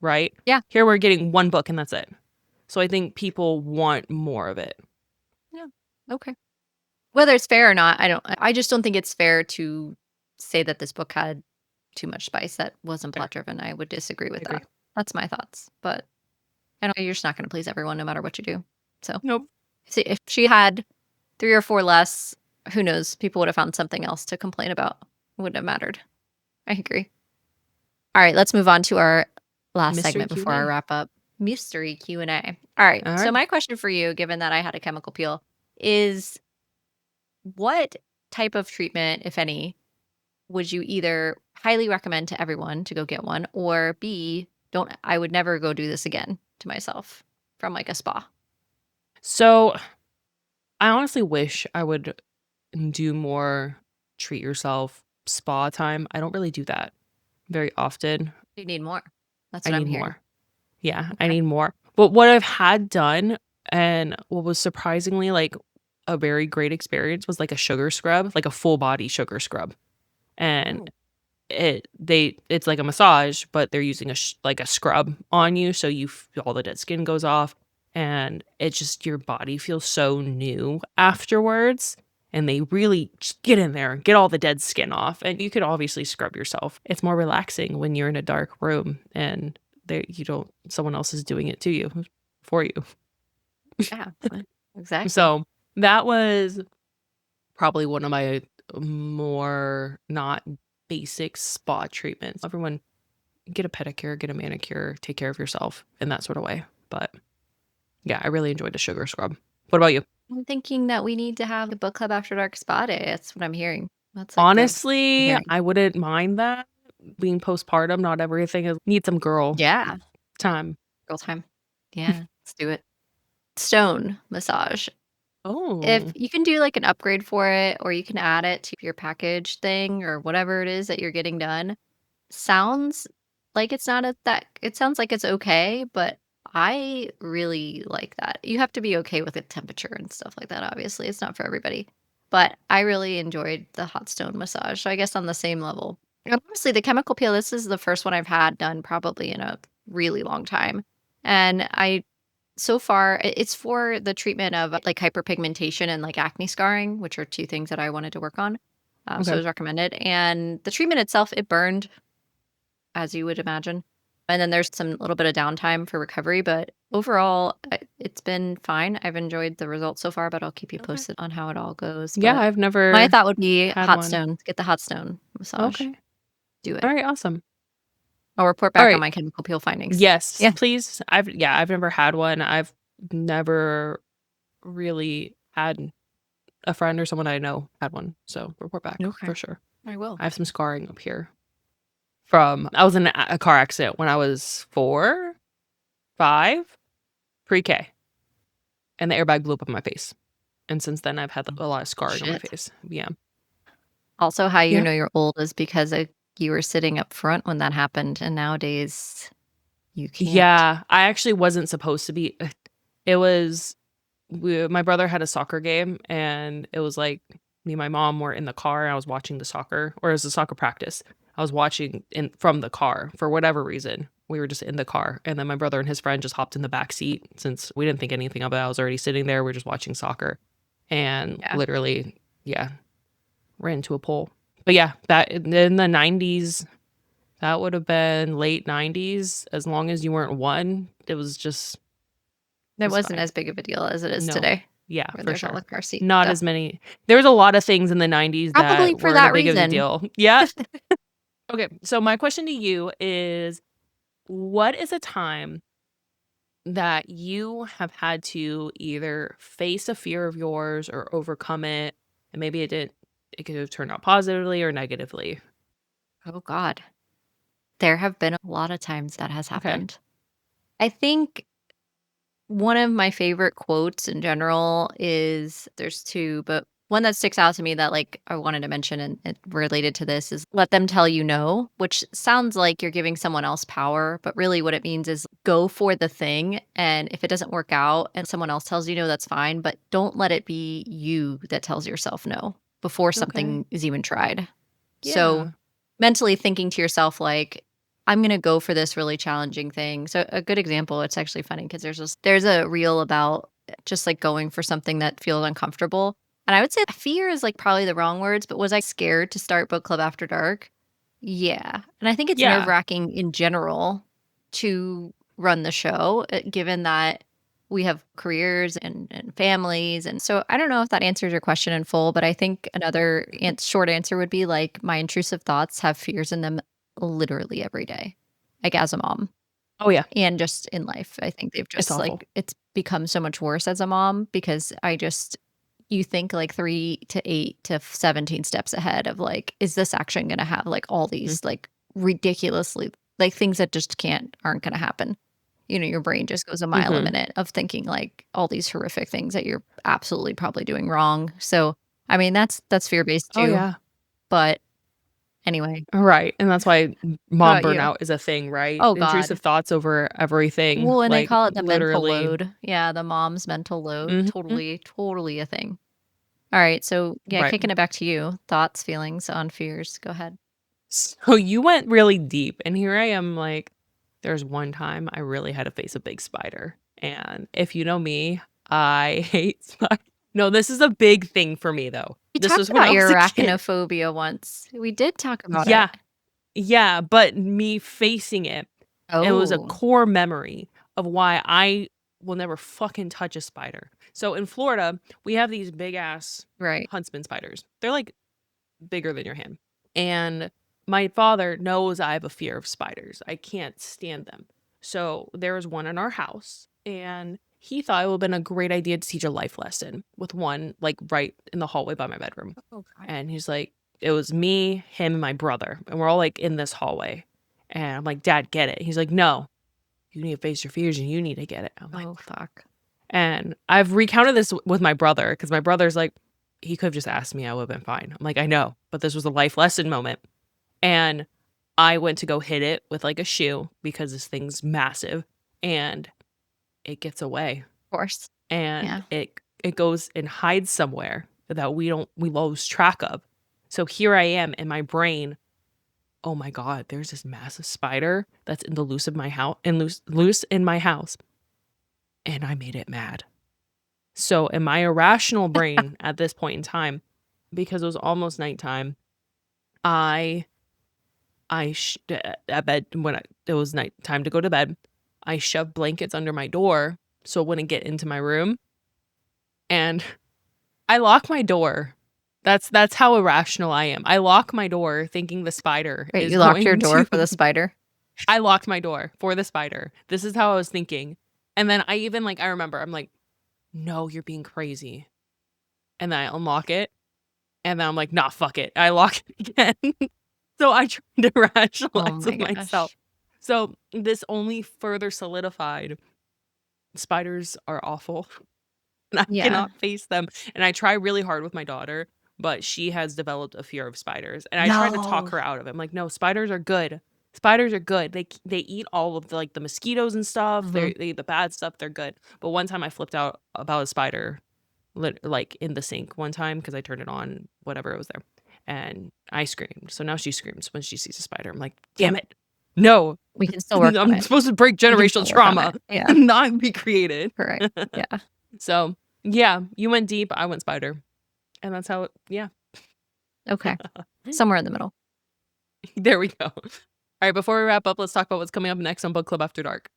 right? Yeah. Here we're getting 1 book and that's it. So I think people want more of it. Yeah. Okay. Whether it's fair or not, I just don't think it's fair to say that this book had too much spice that wasn't Fair. plot driven. I would disagree I with agree. that. That's my thoughts. But I know you're just not going to please everyone no matter what you do. So, Nope. see, if she had 3 or 4 less, who knows? People would have found something else to complain about. Wouldn't have mattered. I agree. All right, let's move on to our last Mystery segment before I Q&A. wrap up. Mystery Q&A. All right. All So right. my question for you, given that I had a chemical peel, is what type of treatment, if any, would you either highly recommend to everyone to go get one, or B, don't I would never go do this again to myself from like a spa? So I honestly wish I would do more treat yourself spa time. I don't really do that very often. You need more. That's I what I'm need hearing. more. Yeah, I Okay. need more. But what I've had done and what was surprisingly like a very great experience was like a sugar scrub, like a full body sugar scrub. And Ooh. it's like a massage, but they're using like a scrub on you so all the dead skin goes off and it just your body feels so new afterwards. And they really just get in there, get all the dead skin off, and you could obviously scrub yourself. It's more relaxing when you're in a dark room and there you don't someone else is doing it to you for you. Yeah. Exactly. So that was probably one of my more not basic spa treatments. Everyone get a pedicure, get a manicure, take care of yourself in that sort of way. But yeah, I really enjoyed the sugar scrub. What about you? I'm thinking that we need to have a book club after dark spa day. That's what I'm hearing. That's like the I'm Honestly, hearing. I wouldn't mind that. Being postpartum, not everything is need some girl Yeah. time. Girl time. Yeah. Let's do it. Stone massage. If Oh, you can do like an upgrade for it, or you can add it to your package thing or whatever it is that you're getting done, sounds like it's not that it sounds like it's okay, but I really like that. You have to be okay with the temperature and stuff like that, obviously. It's not for everybody. But I really enjoyed the hot stone massage. So I guess on the same level. And honestly, the chemical peel, this is the first one I've had done probably in a really long time. And I so far, it's for the treatment of like hyperpigmentation and like acne scarring, which are 2 things that I wanted to work on. So it okay. was recommended. And the treatment itself, it burned as you would imagine. And then there's some little bit of downtime for recovery, but overall, it's been fine. I've enjoyed the results so far, but I'll keep you Okay. posted on how it all goes. Yeah, But I've my never thought would be had hot one. stone. Get the hot stone massage. Okay. Do All it. right, awesome. I'll report All back on right. my chemical peel findings. Yes, Yeah. please. I've never had one. I've never really had a friend or someone I know had one. So report back Okay. for sure. I will. I have some scarring up here from I was in a car accident when I was 4, 5, pre-K, and the airbag blew up in my face. And since then, I've had a lot of scarring on my Shit. face. Yeah. Also, how you Yeah. know you're old is because, you were sitting up front when that happened, and nowadays you can't. Yeah. I actually wasn't supposed to be. It was my brother had a soccer game, and it was like me and my mom were in the car. And I was watching the soccer, or it was a soccer practice. I was watching in from the car for whatever reason. We were just in the car, and then my brother and his friend just hopped in the back seat since we didn't think anything of it. I was already sitting there. We are just watching soccer, and Yeah. literally, yeah, ran into a pole. But yeah, that in the 90s, that would have been late 90s. As long as you weren't one, it was just it It was wasn't fine. as big of a deal as it is No. today, Yeah, where for there's all sure. the car seat Not as stuff. many there was a lot of things in the 90s Probably that for weren't a that big of a reason. deal. Yeah. Okay, so my question to you is, what is a time that you have had to either face a fear of yours or overcome it, and maybe it could have turned out positively or negatively? Oh god. There have been a lot of times that has Okay. happened. I think one of my favorite quotes in general is there's 2, but one that sticks out to me that, like, I wanted to mention and related to this is, "Let them tell you no," which sounds like you're giving someone else power, but really what it means is go for the thing, and if it doesn't work out and someone else tells you no, that's fine, but don't let it be you that tells yourself no before Okay. something is even tried. So, Yeah. mentally thinking to yourself, like, I'm gonna go for this really challenging thing. So a good example, it's actually funny because there's a reel about just like going for something that feels uncomfortable. And I would say fear is like probably the wrong words, but was I scared to start book club after dark? Yeah, and I think it's Yeah. nerve-wracking in general to run the show, given that we have careers and families, and so I don't know if that answers your question in full, but I think another short answer would be, like, my intrusive thoughts have fears in them literally every day, like, as a mom Oh, yeah. and just in life. I think they've It's just, awful. like it's become so much worse as a mom because I just you think, like, 3 to 8 to 17 steps ahead of, like, is this action gonna have, like, all Mhm. these, like, ridiculously like, things that just aren't gonna happen. You know, your brain just goes a mile a Mhm. minute of thinking, like, all these horrific things that you're absolutely probably doing wrong. So, I mean, that's fear-based Oh, too, yeah. but anyway. Right, and that's why What mom about you? burnout is a thing, right? Oh Intrusive god. thoughts over everything, Well, and they like, call it the mental literally. load. Yeah, the mom's mental load. Mhm. Totally, totally a thing. Alright, so, yeah, Right. kicking it back to you. Thoughts, feelings on fears. Go ahead. So you went really deep, and here I am like, there's one time I really had to face a big spider, and if you know me, I hate spiders. No, this is a big thing for me, though. We This talked was when about I was your a kid. arachnophobia once. We did talk about it. Yeah, yeah, but me facing it, it was a Oh, core memory of why I will never fucking touch a spider. So in Florida, we have these big ass right. huntsman spiders. They're like bigger than your hand. And my father knows I have a fear of spiders. I can't stand them. So there was one in our house, and he thought it would have been a great idea to teach a life lesson with one like right in the hallway by my bedroom. Oh god. And he's like, it was me, him, and my brother, and we're all like in this hallway. And I'm like, Dad, get it. He's like, no, you need to face your fears and you need to get it. I'm like, Oh, fuck. and I've recounted this with my brother because my brother's like, he could have just asked me, I would have been fine. I'm like, I know, but this was a life lesson moment. And I went to go hit it with like a shoe because this thing's massive and it gets away Of course. and Yeah. it goes and hides somewhere that we lose track of. So here I am in my brain. Oh my God, there's this massive spider that's in the loose of my house and loose in my house. And I made it mad. So in my irrational brain at this point in time, because it was almost nighttime, I at bed when it was night time to go to bed, I shoved blankets under my door so it wouldn't get into my room, and I lock my door. That's how irrational I am. I lock my door thinking the spider Wait, is you locked your going door to. for the spider? I locked my door for the spider. This is how I was thinking, and then I even like I remember I'm like, no, you're being crazy, and then I unlock it. And then I'm like, "Nah, fuck it." I lock it again. So I tried to Oh rationalize my with myself. gosh. So this only further solidified spiders are awful, and I Yeah. cannot face them. And I try really hard with my daughter, but she has developed a fear of spiders. And I tried to talk No. her out of it. I'm like, "No, spiders are good. Spiders are good. They eat all of the like the mosquitoes and stuff. Mhm. They eat the bad stuff. They're good." But one time I flipped out about a spider like in the sink one time because I turned it on, whatever it was there, and I screamed. So now she screams when she sees a spider. I'm like, damn it, no, We can still work on I'm it. supposed to break We can generational still work on trauma, it. Yeah. not be created. Correct. Yeah. So yeah, you went deep, I went spider, and that's how. Yeah, Okay. Somewhere in the middle. there we go. All right, before we wrap up, let's talk about what's coming up next on Book Club After Dark.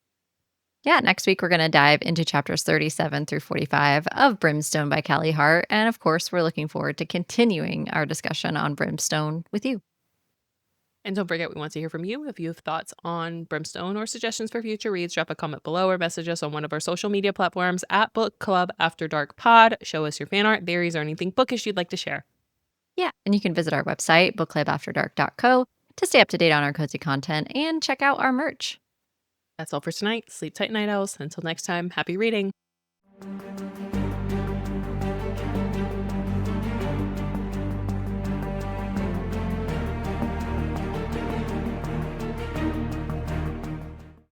Yeah, next week we're going to dive into chapters 37 through 45 of Brimstone by Callie Hart. And of course, we're looking forward to continuing our discussion on Brimstone with you. And don't forget, we want to hear from you. If you have thoughts on Brimstone or suggestions for future reads, drop a comment below or message us on one of our social media platforms at Book Club After Dark Pod. Show us your fan art, theories, or anything bookish you'd like to share. Yeah, and you can visit our website, bookclubafterdark.co, to stay up to date on our cozy content and check out our merch. That's all for tonight. Sleep tight, night owls. Until next time, happy reading.